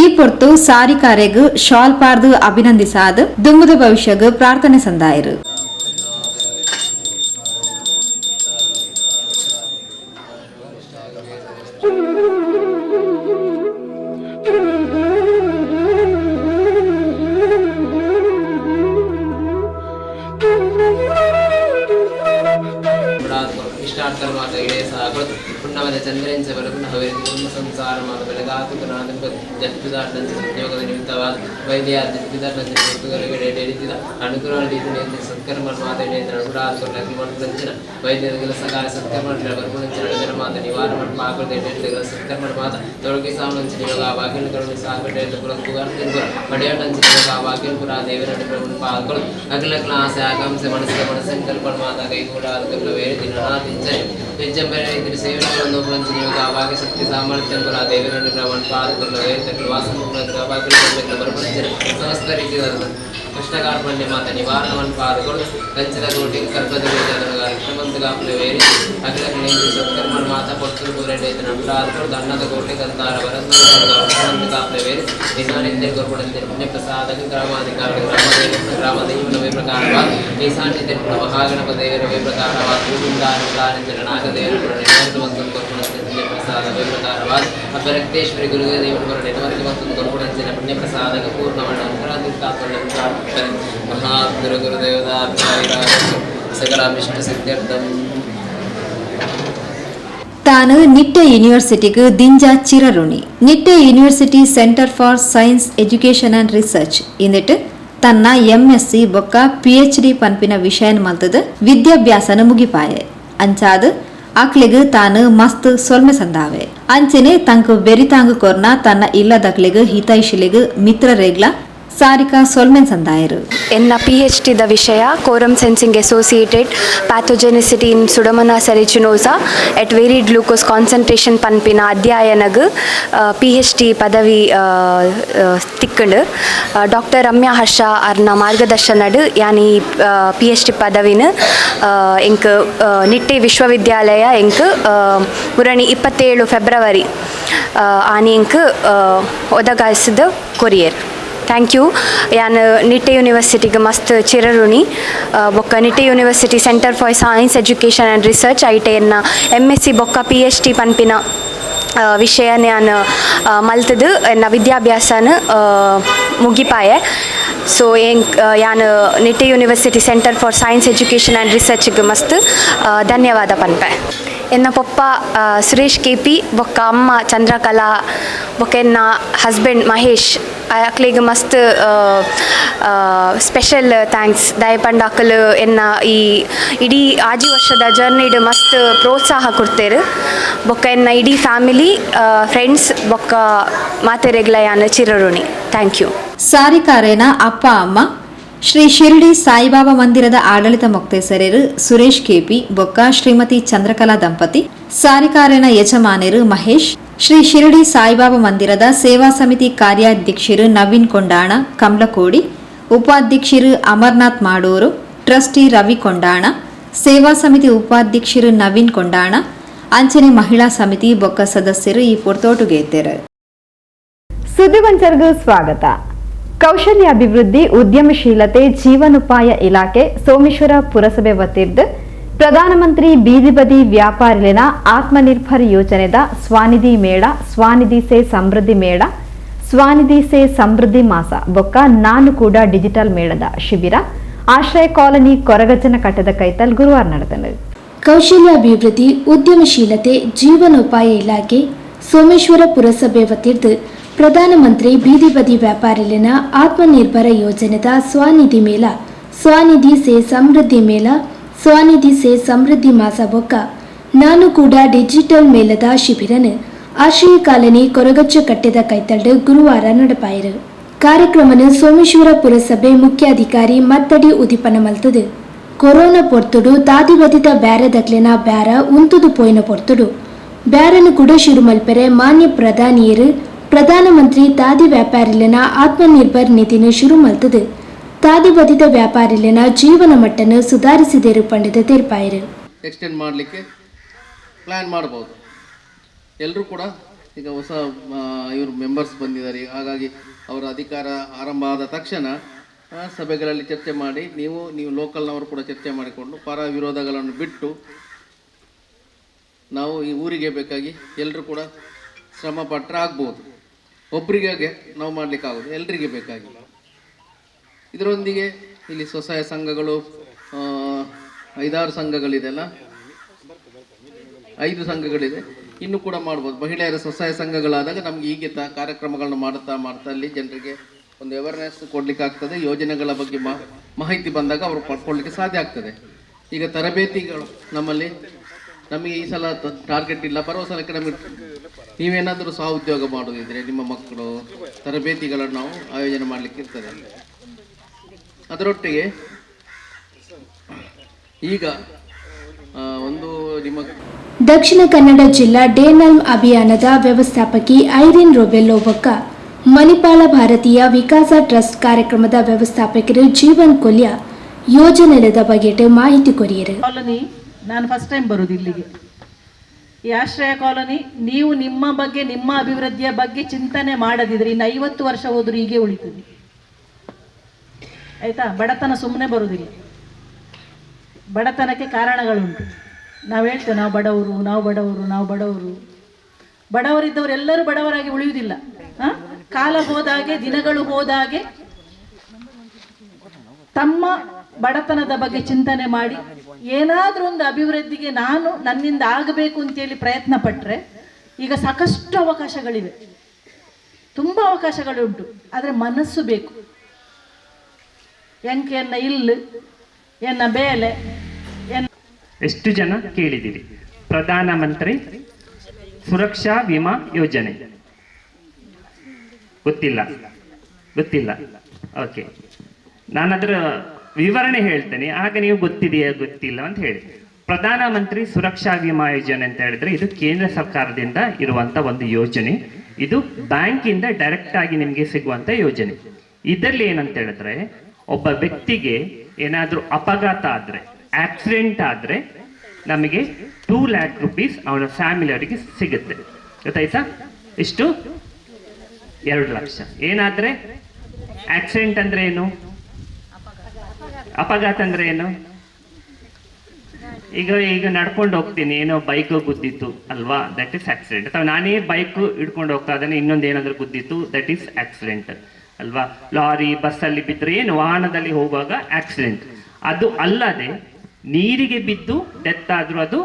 ಈ ಪೊರ್ತು ಸಾರಿಕಾರೆಗ್ ಶಾಲ್ ಪಾರ್ದು ಅಭಿನಂದಿಸಾದ ದುಮ್ಮದ ಭವಿಷ್ಯಗ್ ಪ್ರಾರ್ಥನೆ ಸಂದಾಯರು. ಪುಣ್ಣವದ ಚಂದ್ರೇಂಚ ಬಲಗುಣ ಹವರಿತಿ ಪುಣ್ಯ ಸಂಸಾರ ಮಾತ ಬೆಳಗಾತುಕನಾದನ್ ಜತ್ಪಿದಾಟಂಚ ಸಂಯೋಗದ ನಿಮಿತ್ತವಾದ ವೈದ್ಯಾರ್ಜಿಪಿದಾಟಂಚ ಪುರ್ತುಗಳಿಗೆ ಡೇರಿತಿದ ಅನುಕೂಲ ರೀತಿಯಲ್ಲಿ ಸತ್ಕರ್ಮ ಮಾತೇಂದ್ರ ಅನುಗುರಾತ್ಮಕ ಅಗ್ನಿಮಂತ್ರಂಚನ ವೈದ್ಯದ ಕೆಲಸಗಾರ ಸತ್ಕರ್ಮಗಳ ಬರ್ಗುಣಂಚನ ಜನಮಾತ ನಿವಾರಣ ಪಾಕೃತ ಡೇರಿತಗಳ ಸತ್ಕರ್ಮ ಮಾತ ತೊಳಗಿ ಸಾಮಂಚ ನಿಯೋಗ ವಾಕ್ಯನ ಕರುಣಿ ಸಾಕಟೇತ ಪುರಕ್ಕುಗಾರ ತಿಂಗುರ ಪಡೆಯಟಂಚ ನಿಯೋಗ ವಾಕ್ಯನ ಪುರ ದೇವರಡಿ ಪ್ರಭುನ ಪಾಲ್ಗಳು ಅಗಲ ಕ್ಲಾಸ ಆಕಾಂಕ್ಷೆ ಮನಸ್ಸಂಕಲ್ಪ ಮಾತ ಕೈಗೂಡಾದ ಕಲ್ಲ ವೇರಿ ದಿನನಾಥಿಂಚನೆ ವಿಜ್ಜಂಬರ ಇದ್ರ ಸೇವನೆಗಳನ್ನು ಒಬ್ಬಂಚಿನ ಯೋಗ ಆವಾಗ ಶಕ್ತಿ ಸಾಮರ್ಥ್ಯ ಪುರ ದೇವರಡಿ ಪ್ರಭುನ ಪಾಲ್ಗಳು ವೇರಿ ವಾಸನ ಬರ್ಪಂಚನ ಸಮಸ್ತ ರೀತಿಯ ಕಷ್ಟಕಾರ್ಪಣ್ಯ ಮಾತ ನಿವಾರಣವನ್ ಪಾದಗಳು ಕಂಚದ ಕೋಟಿ ಕಲ್ಪದ ಶ್ರೀಮಂತಗಾಪುರ ವೇರಿ ಅಖಿಲ ನೇಂದ್ರ ಸತ್ಕರ್ಮ ಮಾತ ಪೊಟ್ಟು ಪೂರೈತ ನಟರಾದರು ದಂಡದ ಕೋಟಿ ಕಂತಾರ ವರಂತಗಾಪುರ ವೇರಿ ಈಶಾನ್ಯ ಕೊರ್ಪಡಂತೆ ಪುಣ್ಯ ಪ್ರಸಾದ ಗ್ರಾಮಾಧಿಕಾರಿ ಗ್ರಾಮದೇವನ ಪ್ರಕಾರವಾದ ಈಶಾನ್ಯ ಮಹಾಗಣಪ ದೇವರ ಪ್ರಕಾರವಾದ ಭೂಮಿಂದಾರ ನಾಗದೇವರ ಕೊರ್ಪಡಂತೆ ಪುಣ್ಯ ಪ್ರಸಾದ ಪ್ರಕಾರವಾದ ಅಭ್ಯರಕ್ತೇಶ್ವರಿ ಗುರುದೇವರ ನೆನವರಿಗೆ ಮತ್ತೊಂದು ಕೊರ್ಪಡಂಚಿನ ಪುಣ್ಯ ಪ್ರಸಾದ ಪೂರ್ಣವಣ್ಣ ಮಹಾಗುರು ಸಕಲಾಭಿಷ್ಟ ಸಿದ್ಧಾರ್ಥಂ. ತಾನು ನಿಟ್ಟೆ ಯೂನಿವರ್ಸಿಟಿಗೆ ದಿಂಜ ಚಿರಋಣಿ. Nitte university centre for science education and research ಇಂದಿಟ್ಟು ತನ್ನ ಎಂಎಸ್ಸಿ ಬೊಕ್ಕ ಪಿಎಚ್ಡಿ ಪನ್ಪಿನ ವಿಷಯನ ಮಲ್ತದ ವಿದ್ಯಾಭ್ಯಾಸನ ಮುಗಿಪಾಯೆ ಅಂಚಾದ ಅಕ್ಲಿಗ್ ತಾನು ಮಸ್ತ್ ಸೊಲ್ಮೆ ಸಂದಾವೆ ಅಂಚೆನೆ ತಂಕು ಬೆರಿತಾಂಗ ಕೊರ್ನ ತನ್ನ ಇಲ್ಲದಕ್ಲಿಗ್ ಹಿತೈಷಿಲಿಗ್ ಮಿತ್ರರೇಗ್ಲ ಸಾರಿಕಾ ಸೊಲ್ಮೆನ್ ಸಂದಾಯರು ಎನ್ನ PhD ದ ವಿಷಯ ಕೋರಮ್ ಸೆನ್ಸಿಂಗ್ ಅಸೋಸಿಯೇಟೆಡ್ ಪ್ಯಾಥೋಜೆನಿಸಿಟಿ ಇನ್ ಸುಡಮನಾಸ್ ಅರಿಜಿನೋಸಾ ಎಟ್ ವೇರಿಡ್ ಗ್ಲೂಕೋಸ್ ಕಾನ್ಸಂಟ್ರೇಷನ್ ಪನ್ಪಿನ ಅಧ್ಯಯನಗ್ PhD ಪದವಿ ತಿಕ್ಕಂಡು ಡಾಕ್ಟರ್ ರಮ್ಯಾ ಹರ್ಷ ಅರ್ನ ಮಾರ್ಗದರ್ಶನಡ್ ಯಾನಿ PhD ಪದವಿನ ಎಂಕ್ ನಿಟ್ಟೆ ವಿಶ್ವವಿದ್ಯಾಲಯ ಎಂಕ್ ಮುರಣಿ 27 ಫೆಬ್ರವರಿ ಆನಿ ಎಂಕ್ ಒದಗಾಯಿಸಿದ ಕೊರಿಯರ್. Thank you. ಯಾನ್ ನಿಟ್ಟೆ ಯೂನಿವರ್ಸಿಟಿಗೆ ಮಸ್ತ್ ಚಿರಋಣಿ. ಬೊಕ್ಕ Nitte university centre for science education and research ಐಟೆಯನ್ನ MSc ಬೊಕ್ಕ PhD ಪನ್ಪಿನ ವಿಷಯ ನಾನು ಮಲ್ತದು ಎನ್ನ ವಿದ್ಯಾಭ್ಯಾಸನ ಮುಗಿಪಾಯೆ. ಸೊ ಯಾನ್ Nitte university centre for science education and ರಿಸರ್ಚ್ಗೆ ಮಸ್ತ್ ಧನ್ಯವಾದ ಪನ್ಪೆ. ಎನ್ನ ಪಪ್ಪ ಸುರೇಶ್ KP ಬೊಕ್ಕ ಅಮ್ಮ ಚಂದ್ರಕಲಾ ಬೊಕ್ಕ ಎನ್ನ ಹಸ್ಬೆಂಡ್ ಮಹೇಶ್ ಅಕ್ಲಿಗೆ ಮಸ್ತ್ ಸ್ಪೆಷಲ್ ಥ್ಯಾಂಕ್ಸ್ ದಯಪಂಡ ಅಕ್ಕಲು ಎನ್ನ ಈ ಇಡೀ ಆಜಿ ವರ್ಷದ ಜರ್ನಿಡ್ ಮಸ್ತ್ ಪ್ರೋತ್ಸಾಹ ಕೊಡ್ತೇರು. ಬೊಕ್ಕ ಎನ್ನ ಇಡೀ ಫ್ಯಾಮಿಲಿ ಫ್ರೆಂಡ್ಸ್ ಬೊಕ್ಕ ಮಾತೆರೆಗ್ಲ ಯಾನ ಚಿರಋಣಿ. Thank you. ಸಾರಿಕಾರೇನ ಅಪ್ಪ ಅಮ್ಮ ಶ್ರೀ ಶಿರ್ಡಿ ಸಾಯಿಬಾಬಾ ಮಂದಿರದ ಆಡಳಿತ ಮೊಕ್ತೇಸರರು ಸುರೇಶ್ KP ಬೊಕ್ಕ ಶ್ರೀಮತಿ ಚಂದ್ರಕಲಾ ದಂಪತಿ. ಸಾರಿಕಾರೇನ ಯಜಮಾನರು ಮಹೇಶ್. ಶ್ರೀ ಶಿರ್ಡಿ ಸಾಯಿಬಾಬಾ ಮಂದಿರದ ಸೇವಾ ಸಮಿತಿ ಕಾರ್ಯಾಧ್ಯಕ್ಷರು ನವೀನ್ ಕೊಂಡಾಣ ಕಮಲಕೋಡಿ. ಉಪಾಧ್ಯಕ್ಷರು ಅಮರ್ನಾಥ್ ಮಾಡೂರು. ಟ್ರಸ್ಟಿ ರವಿ ಕೊಂಡಾಣ. ಸೇವಾ ಸಮಿತಿ ಉಪಾಧ್ಯಕ್ಷರು ನವೀನ್ ಕೊಂಡಾಣ. ಅಂಚನೆ ಮಹಿಳಾ ಸಮಿತಿ ಬೊಕ್ಕ ಸದಸ್ಯರು ಈ ಪೊರ್ತೋಟುಗೇತೇರು. ಸುದ್ದಿಗೊಂಚರ್ಗೂ ಸ್ವಾಗತ. ಕೌಶಲ್ಯಾಭಿವೃದ್ಧಿ ಉದ್ಯಮಶೀಲತೆ ಜೀವನೋಪಾಯ ಇಲಾಖೆ ಸೋಮೇಶ್ವರ ಪುರಸಭೆ ವತಿರ್ದು ಪ್ರಧಾನಮಂತ್ರಿ ಬೀದಿ ಬದಿ ವ್ಯಾಪಾರಿಲಿನ ಆತ್ಮನಿರ್ಭರ ಯೋಜನೆದ ಸ್ವಾನಿಧಿ ಮೇಳ, ಸ್ವಾನಿಧಿ ಸೇ ಸಮೃದ್ಧಿ ಮೇಳ, ಸ್ವಾನಿಧಿ ಸೇ ಸಮೃದ್ಧಿ ಮಾಸ ಬೊಕ್ಕ ನಾನು ಕೂಡ ಡಿಜಿಟಲ್ ಮೇಳದ ಶಿಬಿರ ಆಶ್ರಯ ಕಾಲನಿ ಕೊರಗಜ್ಜನ ಕಟ್ಟದ ಕೈತಲ್ ಗುರುವಾರ ನಡೆದನು. ಕೌಶಲ್ಯಾಭಿವೃದ್ಧಿ ಉದ್ಯಮಶೀಲತೆ ಜೀವನೋಪಾಯ ಇಲಾಖೆ ಸೋಮೇಶ್ವರ ಪುರಸಭೆ ವತಿರ್ದು ಪ್ರಧಾನಮಂತ್ರಿ ಬೀದಿ ಬದಿ ವ್ಯಾಪಾರಿಲಿನ ಆತ್ಮನಿರ್ಭರ ಯೋಜನೆದ ಸ್ವಾನಿಧಿ ಮೇಳ, ಸ್ವಾನಿಧಿ ಸೇ ಸಮೃದ್ಧಿ ಮೇಳ, ಸ್ವಾನಿಧಿ ಸೇ ಸಮೃದ್ಧಿ ಮಾಸ ಬೊಕ್ಕ ನಾನು ಕೂಡ ಡಿಜಿಟಲ್ ಮೇಳದ ಶಿಬಿರನು ಆಶ್ರಯ ಕಾಲನಿ ಕೊರಗಜ್ಜ ಕಟ್ಟೆದ ಕೈತಲ್ಡು ಗುರುವಾರ ನಡಪಾಯಿರು. ಕಾರ್ಯಕ್ರಮನ ಸೋಮೇಶ್ವರ ಪುರಸಭೆ ಮುಖ್ಯಾಧಿಕಾರಿ ಮತ್ತಡಿ ಉದಿಪನ ಮಲ್ತದು. ಕೊರೋನಾ ಪೊರ್ತುಡು ತಾದಿ ಬದಿದ ಬ್ಯಾರದಕ್ಲೆನ ಬ್ಯಾರ ಉಂತುದು ಪೋಯಿನ ಪೊರ್ತುಡು ಬ್ಯಾರನು ಕೂಡ ಶುರು ಮಲ್ಪೆರೆ ಮಾನ್ಯ ಪ್ರಧಾನಿಯರು ಪ್ರಧಾನಮಂತ್ರಿ ತಾದಿ ವ್ಯಾಪಾರಿಲಿನ ಆತ್ಮನಿರ್ಭರ್ ನಿಧಿನ ಶುರು ಮಲ್ತದು ತಾದಿ ಬದಿದ ವ್ಯಾಪಾರಿಲಿನ ಜೀವನ ಮಟ್ಟನ ಸುಧಾರಿಸಿದೇರು ಪಂಡಿತ ತೀರ್ಪಾಯಿರು. ಎಕ್ಸ್ಟೆಂಡ್ ಮಾಡಲಿಕ್ಕೆ ಪ್ಲ್ಯಾನ್ ಮಾಡ್ಬೋದು. ಎಲ್ಲರೂ ಕೂಡ ಈಗ ಹೊಸ ಇವರು ಮೆಂಬರ್ಸ್ ಬಂದಿದ್ದಾರೆ. ಹಾಗಾಗಿ ಅವರ ಅಧಿಕಾರ ಆರಂಭ ಆದ ತಕ್ಷಣ ಸಭೆಗಳಲ್ಲಿ ಚರ್ಚೆ ಮಾಡಿ ನೀವು ಲೋಕಲ್ನವರು ಕೂಡ ಚರ್ಚೆ ಮಾಡಿಕೊಂಡು ಪರ ವಿರೋಧಗಳನ್ನು ಬಿಟ್ಟು ನಾವು ಈ ಊರಿಗೆ ಬೇಕಾಗಿ ಎಲ್ಲರೂ ಕೂಡ ಶ್ರಮ ಪಟ್ಟರೆ ಆಗ್ಬೋದು. ಒಬ್ಬರಿಗೆ ನಾವು ಮಾಡಲಿಕ್ಕಾಗೋದು, ಎಲ್ಲರಿಗೆ ಬೇಕಾಗಿ. ಇದರೊಂದಿಗೆ ಇಲ್ಲಿ ಸ್ವಸಹಾಯ ಸಂಘಗಳು 5-6 ಸಂಘಗಳಿದೆಲ್ಲ, 5 ಸಂಘಗಳಿದೆ. ಇನ್ನೂ ಕೂಡ ಮಾಡ್ಬೋದು. ಮಹಿಳೆಯರ ಸ್ವಸಹಾಯ ಸಂಘಗಳಾದಾಗ ನಮ್ಗೆ ಹೀಗೆ ಕಾರ್ಯಕ್ರಮಗಳನ್ನು ಮಾಡ್ತಾ ಅಲ್ಲಿ ಜನರಿಗೆ ಒಂದು ಅವೇರ್ನೆಸ್ ಕೊಡ್ಲಿಕ್ಕೆ ಆಗ್ತದೆ. ಯೋಜನೆಗಳ ಬಗ್ಗೆ ಮಾಹಿತಿ ಬಂದಾಗ ಅವರು ಪಡ್ಕೊಳ್ಳಿಕ್ಕೆ ಸಾಧ್ಯ ಆಗ್ತದೆ. ಈಗ ತರಬೇತಿಗಳು ನಮಗೆ ಈ ಸಲ ಟಾರ್ಗೆಟ್ ಇಲ್ಲ, ಬರುವ ಸಲಕ್ಕೆ ನಮಗೆ ನೀವೇನಾದರೂ ಸಹ ಉದ್ಯೋಗ ಮಾಡೋದಿದ್ರೆ ನಿಮ್ಮ ಮಕ್ಕಳು ತರಬೇತಿಗಳನ್ನು ನಾವು ಆಯೋಜನೆ ಮಾಡಲಿಕ್ಕೆ ಇರ್ತದೆ. ಅದರೊಟ್ಟಿಗೆ ಈಗ ಒಂದು ನಿಮ್ಮ ದಕ್ಷಿಣ ಕನ್ನಡ ಜಿಲ್ಲಾ ಡೇನಲ್ಮ್ ಅಭಿಯಾನದ ವ್ಯವಸ್ಥಾಪಕಿ ಐರಿನ್ ರೊಬೆಲ್ಲೋ ಬೊಕ್ಕ ಮಣಿಪಾಲ ಭಾರತೀಯ ವಿಕಾಸ ಟ್ರಸ್ಟ್ ಕಾರ್ಯಕ್ರಮದ ವ್ಯವಸ್ಥಾಪಕರು ಜೀವನ್ ಕೊಲ್ಯ ಯೋಜನೆದ ಬಗೆಟ್ ಮಾಹಿತಿ ಕೊರಿಯರು. ನಾನು ಫಸ್ಟ್ ಟೈಮ್ ಬರೋದು ಇಲ್ಲಿಗೆ. ಈ ಆಶ್ರಯ ಕಾಲೋನಿ ನೀವು ನಿಮ್ಮ ಬಗ್ಗೆ ನಿಮ್ಮ ಅಭಿವೃದ್ಧಿಯ ಬಗ್ಗೆ ಚಿಂತನೆ ಮಾಡದಿದ್ರೆ ಇನ್ನು 50 ವರ್ಷ ಹೋದರೂ ಹೀಗೆ ಉಳಿತದೆ. ಆಯ್ತಾ? ಬಡತನ ಸುಮ್ಮನೆ ಬರುವುದಿಲ್ಲ. ಬಡತನಕ್ಕೆ ಕಾರಣಗಳುಂಟು. ನಾವು ಹೇಳ್ತೇವೆ ನಾವು ಬಡವರು. ಬಡವರಿದ್ದವರೆಲ್ಲರೂ ಬಡವರಾಗಿ ಉಳಿಯುವುದಿಲ್ಲ. ಕಾಲ ಹೋದಾಗೆ, ದಿನಗಳು ಹೋದಾಗೆ ತಮ್ಮ ಬಡತನದ ಬಗ್ಗೆ ಚಿಂತನೆ ಮಾಡಿ ಏನಾದರೂ ಒಂದು ಅಭಿವೃದ್ಧಿಗೆ ನನ್ನಿಂದ ಆಗಬೇಕು ಅಂತೇಳಿ ಪ್ರಯತ್ನ ಪಟ್ಟರೆ ಈಗ ಸಾಕಷ್ಟು ಅವಕಾಶಗಳಿವೆ, ತುಂಬ ಅವಕಾಶಗಳುಂಟು. ಆದರೆ ಮನಸ್ಸು ಬೇಕು. ಎನ್ನ ಇಲ್ಲು ಎನ್ನ ಬೇಲೆ ಎಷ್ಟು ಜನ ಕೇಳಿದಿರಿ ಪ್ರಧಾನಮಂತ್ರಿ ಸುರಕ್ಷಾ ವಿಮಾ ಯೋಜನೆ? ಗೊತ್ತಿಲ್ಲ. ಓಕೆ, ನಾನು ಅದರ ವಿವರಣೆ ಹೇಳ್ತೇನೆ, ಆಗ ನೀವು ಗೊತ್ತಿದೆಯಾ ಗೊತ್ತಿಲ್ಲ ಅಂತ ಹೇಳಿ. ಪ್ರಧಾನಮಂತ್ರಿ ಸುರಕ್ಷಾ ವಿಮಾ ಯೋಜನೆ ಅಂತ ಹೇಳಿದ್ರೆ ಇದು ಕೇಂದ್ರ ಸರ್ಕಾರದಿಂದ ಇರುವಂತ ಒಂದು ಯೋಜನೆ. ಇದು ಬ್ಯಾಂಕಿಂದ ಡೈರೆಕ್ಟ್ ಆಗಿ ನಿಮಗೆ ಸಿಗುವಂತ ಯೋಜನೆ. ಇದರಲ್ಲಿ ಏನಂತ ಹೇಳಿದ್ರೆ, ಒಬ್ಬ ವ್ಯಕ್ತಿಗೆ ಏನಾದರೂ ಅಪಘಾತ ಆದ್ರೆ, ಆಕ್ಸಿಡೆಂಟ್ ಆದ್ರೆ ನಮಗೆ 2 lakh rupees ಅವನ ಫ್ಯಾಮಿಲಿ ಅವರಿಗೆ ಸಿಗುತ್ತೆ. ಗೊತ್ತಾಯ್ತಾ? ಇಷ್ಟು 2 ಲಕ್ಷ. ಏನಾದ್ರೆ ಆಕ್ಸಿಡೆಂಟ್ ಅಂದ್ರೆ ಏನು, ಅಪಘಾತ ಅಂದ್ರೆ ಏನು? ಈಗ ನಡ್ಕೊಂಡು ಹೋಗ್ತೀನಿ, ಏನೋ ಬೈಕ್ ಗುದ್ದಿತ್ತು ಅಲ್ವಾ, ದಟ್ ಇಸ್ ಆಕ್ಸಿಡೆಂಟ್. ಅಥವಾ ನಾನೇ ಬೈಕ್ ಹಿಡ್ಕೊಂಡು ಹೋಗ್ತಾ ಇದ್ದೇನೆ, ಇನ್ನೊಂದು ಏನಾದರೂ ಗುದ್ದಿತ್ತು, ದಟ್ ಈಸ್ ಆಕ್ಸಿಡೆಂಟ್ ಅಲ್ವಾ. ಲಾರಿ ಬಸ್ಸಲ್ಲಿ ಬಿದ್ದರೆ ಏನು, ವಾಹನದಲ್ಲಿ ಹೋಗುವಾಗ ಆಕ್ಸಿಡೆಂಟ್. ಅದು ಅಲ್ಲದೆ ನೀರಿಗೆ ಬಿದ್ದು ಡೆತ್ ಆದ್ರೂ ಅದು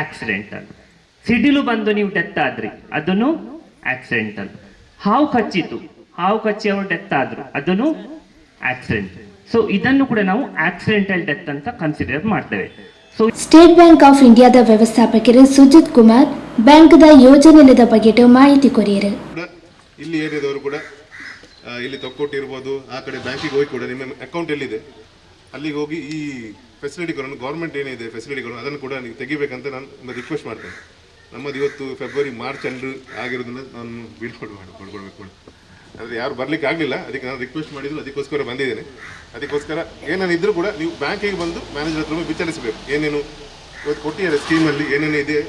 ಆಕ್ಸಿಡೆಂಟ್. ಸಿಡಿಲು ಬಂದು ನೀವು ಡೆತ್ ಆದ್ರಿ ಅದನ್ನು ಆಕ್ಸಿಡೆಂಟಲ್. ಹಾವು ಕಚ್ಚಿ ಅವರು ಡೆತ್ ಆದ್ರು ಅದನ್ನು ಆಕ್ಸಿಡೆಂಟ್. ಸೊ ಇದನ್ನು ಕೂಡ ನಾವು ಆಕ್ಸಿಡೆಂಟಲ್ ಡೆತ್ ಅಂತ ಕನ್ಸಿಡರ್ ಮಾಡ್ತೇವೆ. ಸ್ಟೇಟ್ ಬ್ಯಾಂಕ್ ಆಫ್ ಇಂಡಿಯಾದ ವ್ಯವಸ್ಥಾಪಕರು ಸುಜಿತ್ ಕುಮಾರ್ ಬ್ಯಾಂಕ್ದ ಯೋಜನೆದ ಬಗ್ಗೆ ಮಾಹಿತಿ ಕೊರಿಯರು. ಇಲ್ಲಿ ಏರಿಯಾದವರು ಕೂಡ ಇಲ್ಲಿ ತೊಕ್ಕೊಟ್ಟಿರ್ಬೋದು, ಆ ಕಡೆ ಬ್ಯಾಂಕಿಗೆ ಹೋಗಿ ಕೂಡ ನಿಮ್ಮ ಅಕೌಂಟ್ ಎಲ್ಲಿದೆ ಅಲ್ಲಿಗೆ ಹೋಗಿ ಈ ಫೆಸಿಲಿಟಿಗಳನ್ನು, ಗೌರ್ಮೆಂಟ್ ಏನಿದೆ ಫೆಸಿಲಿಟಿಗಳು, ಅದನ್ನು ಕೂಡ ನೀವು ತೆಗಿಬೇಕಂತ ನಾನು ರಿಕ್ವೆಸ್ಟ್ ಮಾಡ್ತೇನೆ. ನಮ್ಮದು ಇವತ್ತು ಫೆಬ್ರವರಿ ಮಾರ್ಚ್ ಅಂಡ್ರು ಆಗಿರೋದನ್ನ ನಾನು ಕೊಡ್ಕೊಳ್ಬೇಕು. ಆದರೆ ಯಾರು ಬರಲಿಕ್ಕೆ ಆಗಲಿಲ್ಲ, ಅದಕ್ಕೆ ನಾನು ರಿಕ್ವೆಸ್ಟ್ ಮಾಡಿದ್ರು, ಅದಕ್ಕೋಸ್ಕರ ಬಂದಿದ್ದೇನೆ. ಅದಕ್ಕೋಸ್ಕರ ಏನೇನಿದ್ರೂ ಕೂಡ ನೀವು ಬ್ಯಾಂಕಿಗೆ ಬಂದು ಮ್ಯಾನೇಜರ್ ಹತ್ರ ವಿಚಾರಿಸಬೇಕು. ಏನೇನು ಇವತ್ತು ಕೊಟ್ಟಿದ್ದಾರೆ ಸ್ಕೀಮಲ್ಲಿ ಏನೇನು ಇದೆ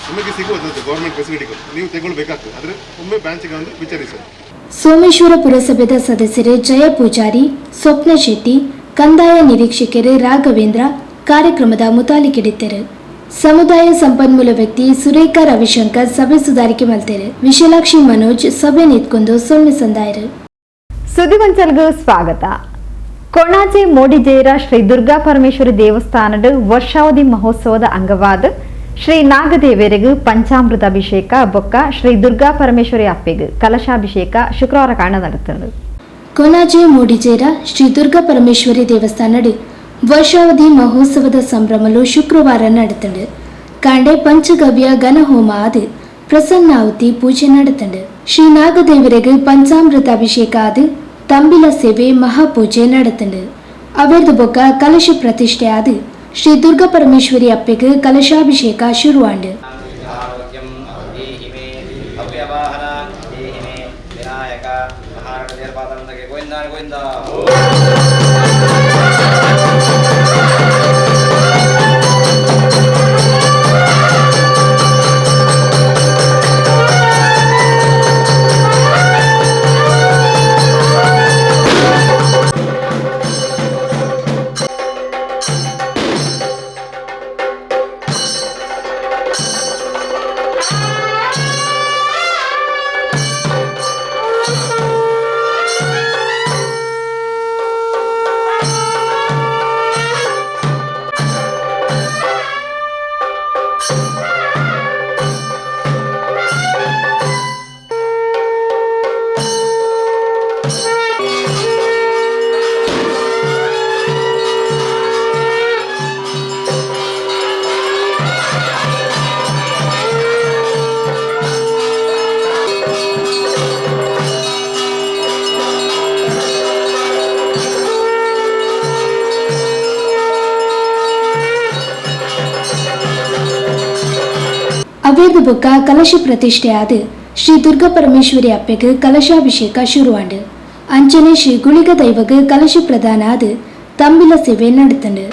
ನಿಮಗೆ ಸಿಗುವಂಥದ್ದು ಗೌರ್ಮೆಂಟ್ ಫೆಸಿಲಿಟಿಗಳು ನೀವು ತಗೊಳ್ಬೇಕಾಗ್ತದೆ. ಆದರೆ ಒಮ್ಮೆ ಬ್ಯಾಂಕಿಗೆ ಬಂದು ವಿಚಾರಿಸೋದು. ಸೋಮೇಶ್ವರ ಪುರಸಭೆದ ಸದಸ್ಯರು ಜಯ ಪೂಜಾರಿ, ಸ್ವಪ್ನ ಶೆಟ್ಟಿ, ಕಂದಾಯ ನಿರೀಕ್ಷಕರು ರಾಘವೇಂದ್ರ ಕಾರ್ಯಕ್ರಮದ ಮುತಾಲಿಕೆಡಿದ್ದರು. ಸಮುದಾಯ ಸಂಪನ್ಮೂಲ ವ್ಯಕ್ತಿ ಸುರೇಖಾ ರವಿಶಂಕರ್ ಸಭೆ ಸುಧಾರಿಕೆ ಮಲ್ತೇರು. ವಿಶಾಲಾಕ್ಷಿ ಮನೋಜ್ ಸಭೆ ನಿಂತ್ಕೊಂಡು ಸೊನ್ನೆ ಸಂದಾಯರು. ಸುದ್ದಿಗೊಂಚಲ್ಗೂ ಸ್ವಾಗತ. ಕೊಣಾಜೆ ಮೋಡಿಜೇರ ಶ್ರೀ ದುರ್ಗಾ ಪರಮೇಶ್ವರಿ ದೇವಸ್ಥಾನದ ವರ್ಷಾವಧಿ ಮಹೋತ್ಸವದ ಅಂಗವಾದ ಶ್ರೀ ನಾಗದೇವರಿಗೂ ಪಂಚಾಮೃತ ಅಭಿಷೇಕ ಬೊಕ್ಕ ಶ್ರೀ ದುರ್ಗಾ ಪರಮೇಶ್ವರಿ ಅಪ್ಪೆಗೂ ಕಲಶಾಭಿಷೇಕ ಶುಕ್ರವಾರ ಕಾಣ ನಡೆತದೆ. ಕೊಣಾಜೆ ಮೂಡಿಜೇರ ಶ್ರೀ ದುರ್ಗಾ ಪರಮೇಶ್ವರಿ ದೇವಸ್ಥಾನದ ವರ್ಷಾವಧಿ ಮಹೋತ್ಸವದ ಸಂಭ್ರಮಲು ಶುಕ್ರವಾರ ನಡೆತಂಡು. ಕಾಂಡೆ ಪಂಚಗವ್ಯ ಘನಹೋಮ ಆದು ಪ್ರಸನ್ನಾಹುತಿ ಪೂಜೆ ನಡೆತಂಡು. ಶ್ರೀ ನಾಗದೇವರಿಗೆ ಪಂಚಾಮೃತ ಅಭಿಷೇಕ ಆದು ತಂಬಿಲ ಸೇವೆ ಮಹಾಪೂಜೆ ನಡೆತಂಡು. ಅವೆರ್ದು ಬೊಕ್ಕ ಕಲಶ ಪ್ರತಿಷ್ಠೆ ಆದು ಶ್ರೀ ದುರ್ಗಾ ಪರಮೇಶ್ವರಿ ಅಪ್ಪೆಗೆ ಕಲಶಾಭಿಷೇಕ ಶುರುವಾಂಡು. ಅವೇರ್ದು ಬೊಕ್ಕ ಕಲಶ ಪ್ರತಿಷ್ಠೆ ಆದ ಶ್ರೀ ದುರ್ಗಾ ಪರಮೇಶ್ವರಿ ಅಪ್ಪೆಗೆ ಕಲಶಾಭಿಷೇಕ ಶುರುವಾಂಡು. ಅಂಚನೆ ಶ್ರೀ ಗುಳಿಗ ದೈವಗೆ ಕಲಶ ಪ್ರದಾನ ಆದ ತಂಬಿಲ ಸೇವೆ ನಡೆತಂಡು.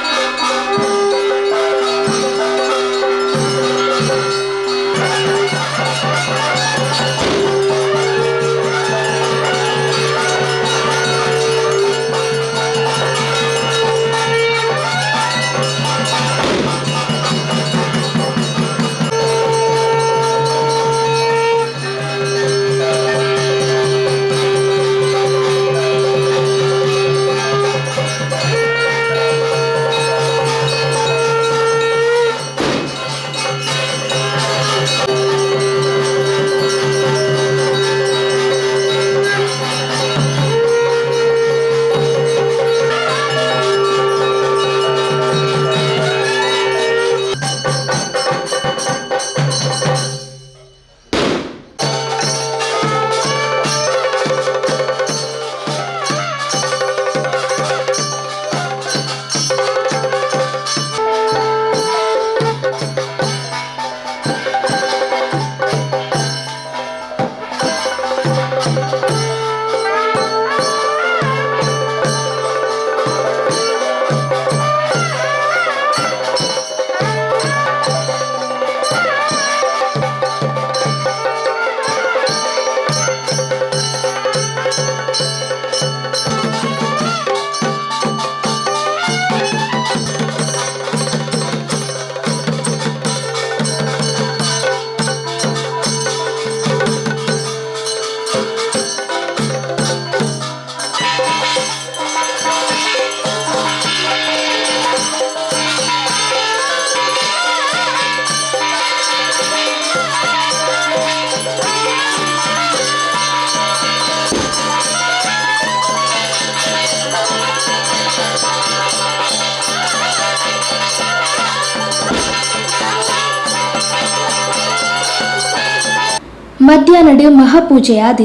ಮಧ್ಯಾಹ್ನ ಮಹಾಪೂಜೆಯಾದ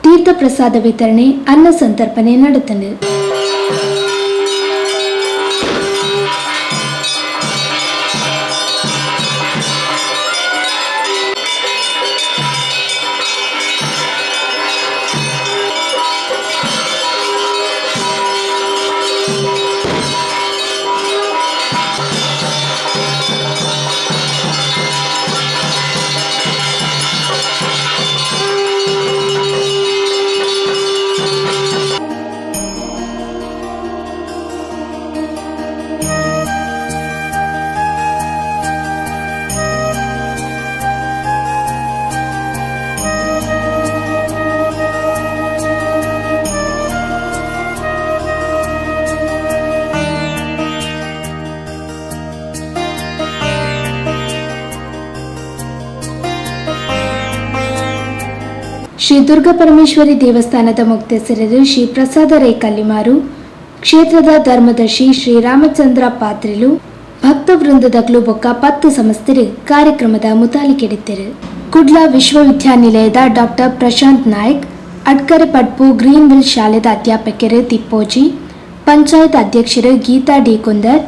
ತೀರ್ಥ ಪ್ರಸಾದ ವಿತರಣೆ ಅನ್ನ ಸಂತರ್ಪಣೆ ನಡೆತಂದು. ಶ್ರೀ ದುರ್ಗಾ ಪರಮೇಶ್ವರಿ ದೇವಸ್ಥಾನದ ಮುಕ್ತೇಸರರು ಶ್ರೀ ಪ್ರಸಾದ ರೈ ಕಲ್ಲಿಮಾರು, ಕ್ಷೇತ್ರದ ಧರ್ಮದರ್ಶಿ ಶ್ರೀ ರಾಮಚಂದ್ರ ಪಾತ್ರಿಲು, ಭಕ್ತ ವೃಂದದಗಳು ಬೊಕ್ಕ 10 ಸಂಸ್ಥೆರು ಕಾರ್ಯಕ್ರಮದ ಮುತಾಲಿಕೆಡಿತ್ತರು. ಕುಡ್ಲ ವಿಶ್ವವಿದ್ಯಾನಿಲಯದ ಡಾಕ್ಟರ್ ಪ್ರಶಾಂತ್ ನಾಯ್ಕ್, ಅಡ್ಕರೆ ಪಡ್ಪು ಗ್ರೀನ್ವಿಲ್ ಶಾಲೆದ ಅಧ್ಯಾಪಕರು ತಿಪ್ಪೋಜಿ, ಪಂಚಾಯತ್ ಅಧ್ಯಕ್ಷರು ಗೀತಾ ಡಿ ಕುಂದರ್,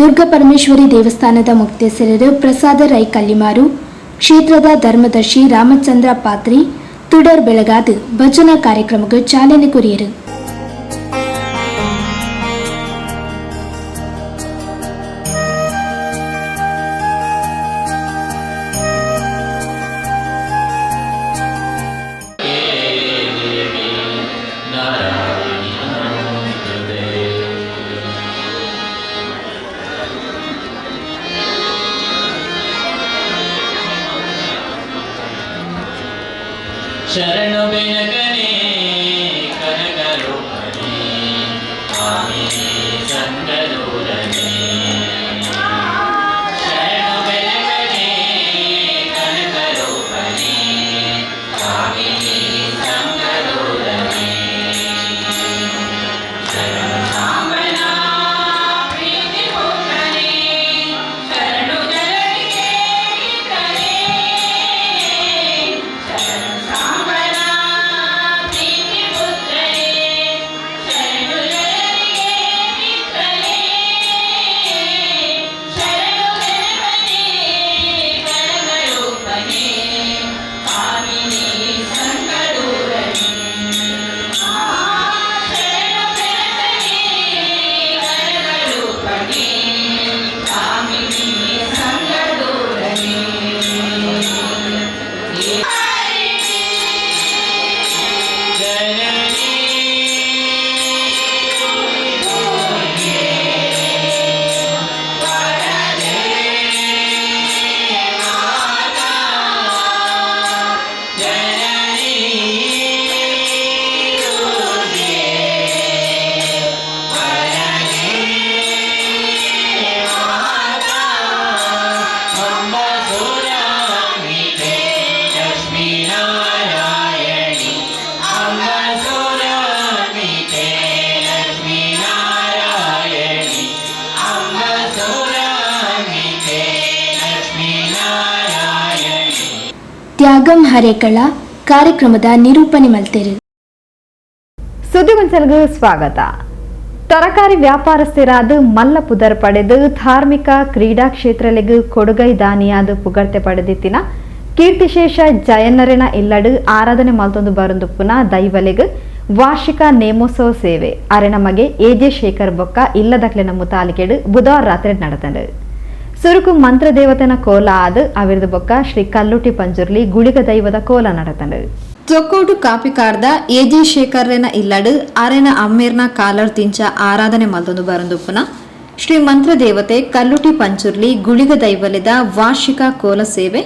ದುರ್ಗಾ ಪರಮೇಶ್ವರಿ ದೇವಸ್ಥಾನದ ಮುಕ್ತೇಸರರು ಪ್ರಸಾದ ರೈ ಕಲ್ಲಿಮಾರು, ಕ್ಷೇತ್ರದ ಧರ್ಮದರ್ಶಿ ರಾಮಚಂದ್ರ ಪಾತ್ರಿ ತುಡರ್ ಬೆಳಗಾದ ಭಜನಾ ಕಾರ್ಯಕ್ರಮಕ್ಕೆ ಚಾಲನೆ ಕೊರಿಯರು. ಶರಣು ಬೆನಗನೆ ಕನಕರೂಪಣೆ ಆಮಿನಿ ಸಂಗದೂರನೆ. ಶರಣು ಬೆನಗನೆ ಕನಕರೂಪಣೆ ಆಮಿನಿ ಸಂಗದೂರನೆ. ಶರಣು ಸಾಂಬನ ಪ್ರೀತಿ ಪುತ್ರನೆ, ಶರಣು ಜನರಿಗೆ ಮಿತ್ರನೆ. ಶರಣು ಸಾಂಬನ ಪ್ರೀತಿ ಪುತ್ರನೆ, ಶರಣು ಜನರಿಗೆ ಮಿತ್ರನೆ. ಶರಣು ಬೆನಗನೆ ಕನಕರೂಪಣೆ ಆಮಿನಿ ಸಂಗದೂರನೆ. ಶರಣು ಬೆನಗನೆ ಕನಕರೂಪಣೆ ಆಮಿನಿ ಸಂಗದೂರನೆ. ತ್ಯಾಗಂ ಹರೇಕಳ ಕಾರ್ಯಕ್ರಮದ ನಿರೂಪಣೆ ಮಲ್ತೇರು. ಸುದ್ದಿಗೊಂಚಲ್ಗೂ ಸ್ವಾಗತ. ತರಕಾರಿ ವ್ಯಾಪಾರಸ್ಥರಾದ ಮಲ್ಲ ಪುದರ್ ಪಡೆದು ಧಾರ್ಮಿಕ ಕ್ರೀಡಾ ಕ್ಷೇತ್ರಲೆಗೂ ಕೊಡುಗೈ ದಾನಿಯಾದ ಪುಗಡ್ತೆ ಪಡೆದಿತ್ತಿನ ಕೀರ್ತಿಶೇಷ ಜಯನ್ನರನ ಇಲ್ಲಡು ಆರಾಧನೆ ಮಲ್ತೊಂದು ಬರುಂದುಪ್ಪುನ ದೈವಲೆಗ್ ವಾರ್ಷಿಕ ನೇಮೋತ್ಸವ ಸೇವೆ ಅರೆ ನಮಗೆ ಎಜೆ ಶೇಖರ್ ಬೊಕ್ಕ ಇಲ್ಲದಕ್ಲೆನ ಮುತಾಲಿಕೆಡು ಬುಧವಾರ ರಾತ್ರಿ ನಡೆತಂಡು. ಸುರುಕು ಮಂತ್ರ ದೇವತೆನ ಕೋಲ ಆದ ಅವಿರದ ಬೊಕ್ಕ ಶ್ರೀ ಕಲ್ಲುಟಿ ಪಂಜುರ್ಲಿ ಗುಳಿಗ ದೈವದ ಕೋಲ ನಡೆತಂಡು. ಜೊಕ್ಕೋಟು ಕಾಪಿಕಾರ್ದ ಎಜೆ ಶೇಖರ್ನ ಇಲ್ಲಡು ಅರೆನ ಅಮ್ಮೇರ್ನ ಕಾಲರ್ ತಿಂಚ ಆರಾಧನೆ ಮಲ್ತೊಂದು ಬರುಂದುಪ್ಪುನ ಶ್ರೀ ಮಂತ್ರ ದೇವತೆ ಕಲ್ಲುಟಿ ಪಂಚುರ್ಲಿ ಗುಳಿಗ ದೈವಲೆದ ವಾರ್ಷಿಕ ಕೋಲ ಸೇವೆ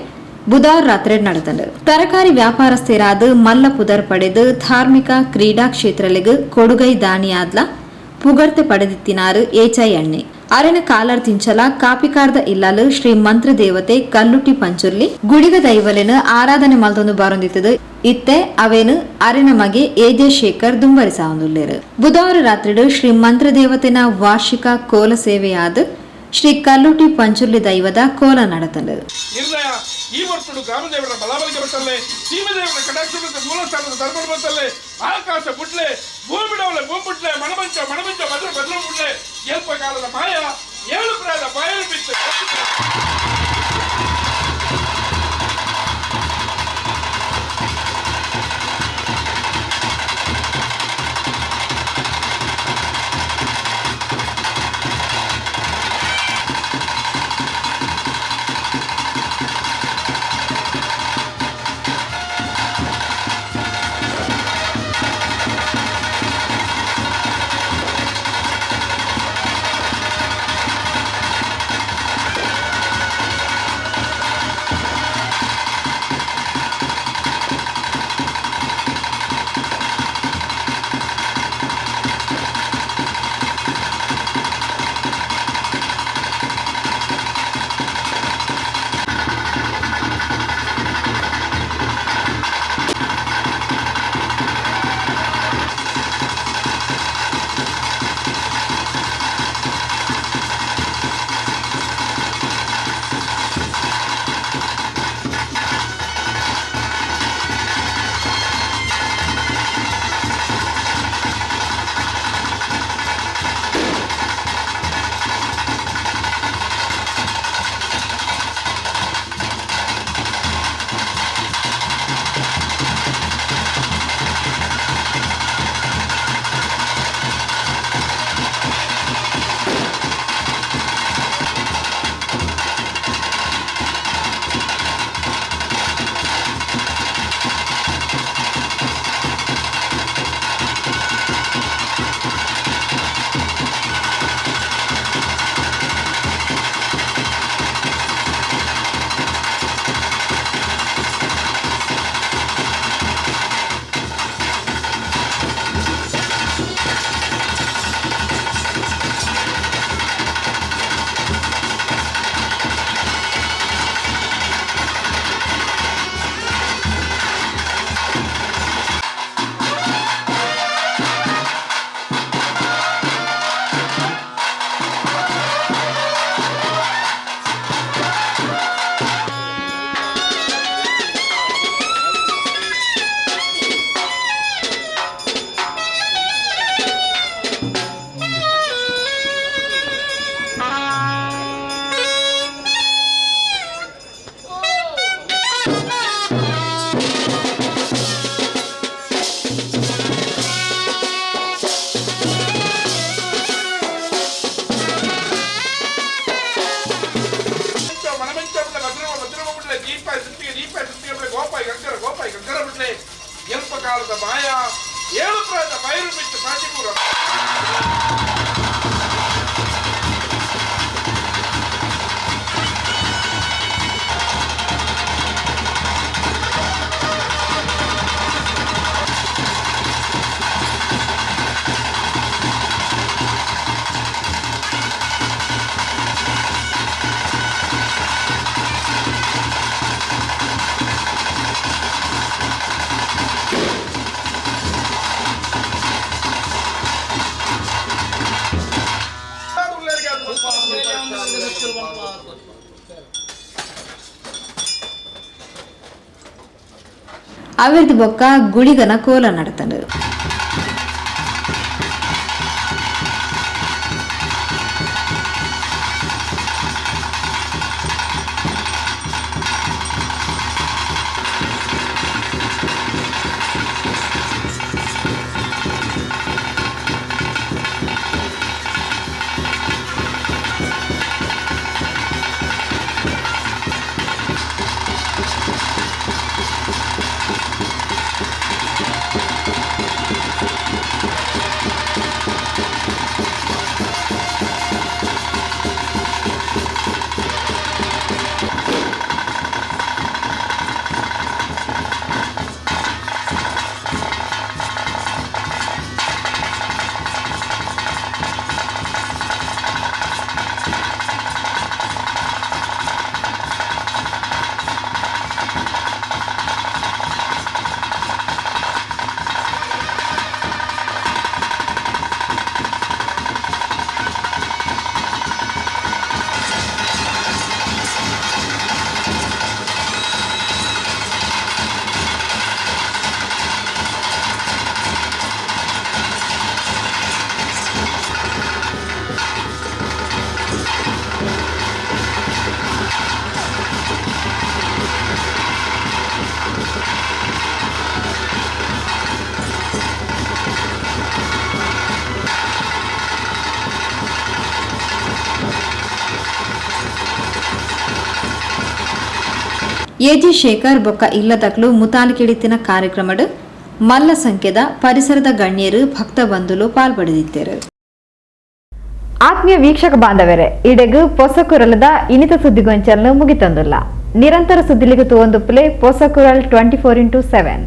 ಬುಧವಾರ ರಾತ್ರಿ ನಡೆತಂಡು. ತರಕಾರಿ ವ್ಯಾಪಾರಸ್ಥರಾದ ಮಲ್ಲ ಪುದರ್ ಪಡೆದು ಧಾರ್ಮಿಕ ಕ್ರೀಡಾ ಕ್ಷೇತ್ರಲೆಗ್ ಕೊಡುಗೈ ದಾನಿಯಾದ್ಲ ಪುಗಡ್ತೆ ಪಡೆದಿತ್ತಿನಾರು ಏಚೈ ಎಣ್ಣೆ ಅರೆನ ಕಾಲರ್ ತಿಂಚಲ ಕಾಪಿಕಾರ್ದ ಇಲ್ಲಲು ಶ್ರೀ ಮಂತ್ರ ದೇವತೆ ಕಲ್ಲುಟಿ ಪಂಚುರ್ಲಿ ಗುಳಿಗ ದೈವಲೆನ ಆರಾಧನೆ ಮಲ್ತೊಂದು ಬರೊಂದಿತ್ತದು. ಇತ್ತೆ ಅವೇನು ಅರೆನ ಮಗೆ ಎಜೆ ಶೇಖರ್ ದುಂಬರಿಸಾವಂದುಲ್ಲೇರು. ಬುಧವಾರ ರಾತ್ರಿಡು ಶ್ರೀ ಮಂತ್ರ ದೇವತೆನ ವಾರ್ಷಿಕ ಕೋಲ ಸೇವೆಯಾದ ಶ್ರೀ ಕಲ್ಲುಟಿ ಪಂಚುರ್ಲಿ ದೈವದ ಕೋಲ ನಡೆತಲು ನಿರ್ಣಯ ಈ ವರ್ಷದ ಗ್ರಾಮದೇವರ ಬಲಾಬಲಿಗೆ ಬರ್ತಲ್ಲೇ ಸೀಮದೇವರ ಕಟಾಕ್ಷದ ಮೂಲಸ್ಥಾನದ ಧರ್ಮ ಬರ್ತಲ್ಲೇ ಆಕಾಶ ಬುಡ್ಲೆ ಭೂಮಿ ಬಿಡವಲೆ ಭೂಮಿ ಬಿಡ್ಲೆ ಮಣಮಂಚ ಭದ್ರ ಬುಡ್ಲೆ ಎಲ್ಪ ಕಾಲದ ಮಾಯ 7 ಪ್ರಾಯದ ಬಾಯಲ್ಲಿ ಬಿತ್ತು. ಕಾಲದ ಮಾಯ 7 ಪ್ರಾಯದ ಬಯಲು ಬಿಟ್ಟು ಕಾಶಿಪುರ ಅವಿರ್ದು ಬೊಕ್ಕ ಗುಳಿಗನ ಕೋಲ ನಡತನು ಎಜಿ ಶೇಖರ್ ಬೊಕ್ಕ ಇಲ್ಲದಕ್ಲು ಮುತಾಲಿಕಿಡಿತಿನ ಕಾರ್ಯಕ್ರಮಡ್ ಮಲ್ಲ ಸಂಖ್ಯೆದ ಪರಿಸರದ ಗಣ್ಯರು ಭಕ್ತ ಬಂಧುಲು ಪಾಲ್ಪಡೆದಿದ್ದರು. ಆತ್ಮೀಯ ವೀಕ್ಷಕ ಬಾಂಧವರೇ, ಇಡೆಗು ಪೊಸಕುರಲದ ಇನಿತ ಸುದ್ದಿಗೊಂಚಲ್ನ ಮುಗಿತಂದುಲ್ಲ. ನಿರಂತರ ಸುದ್ದಿಲಿಗೆ ತೂವೊಂದು ಪ್ಲೇ ಪೊಸಕುರಲ್ 24x7.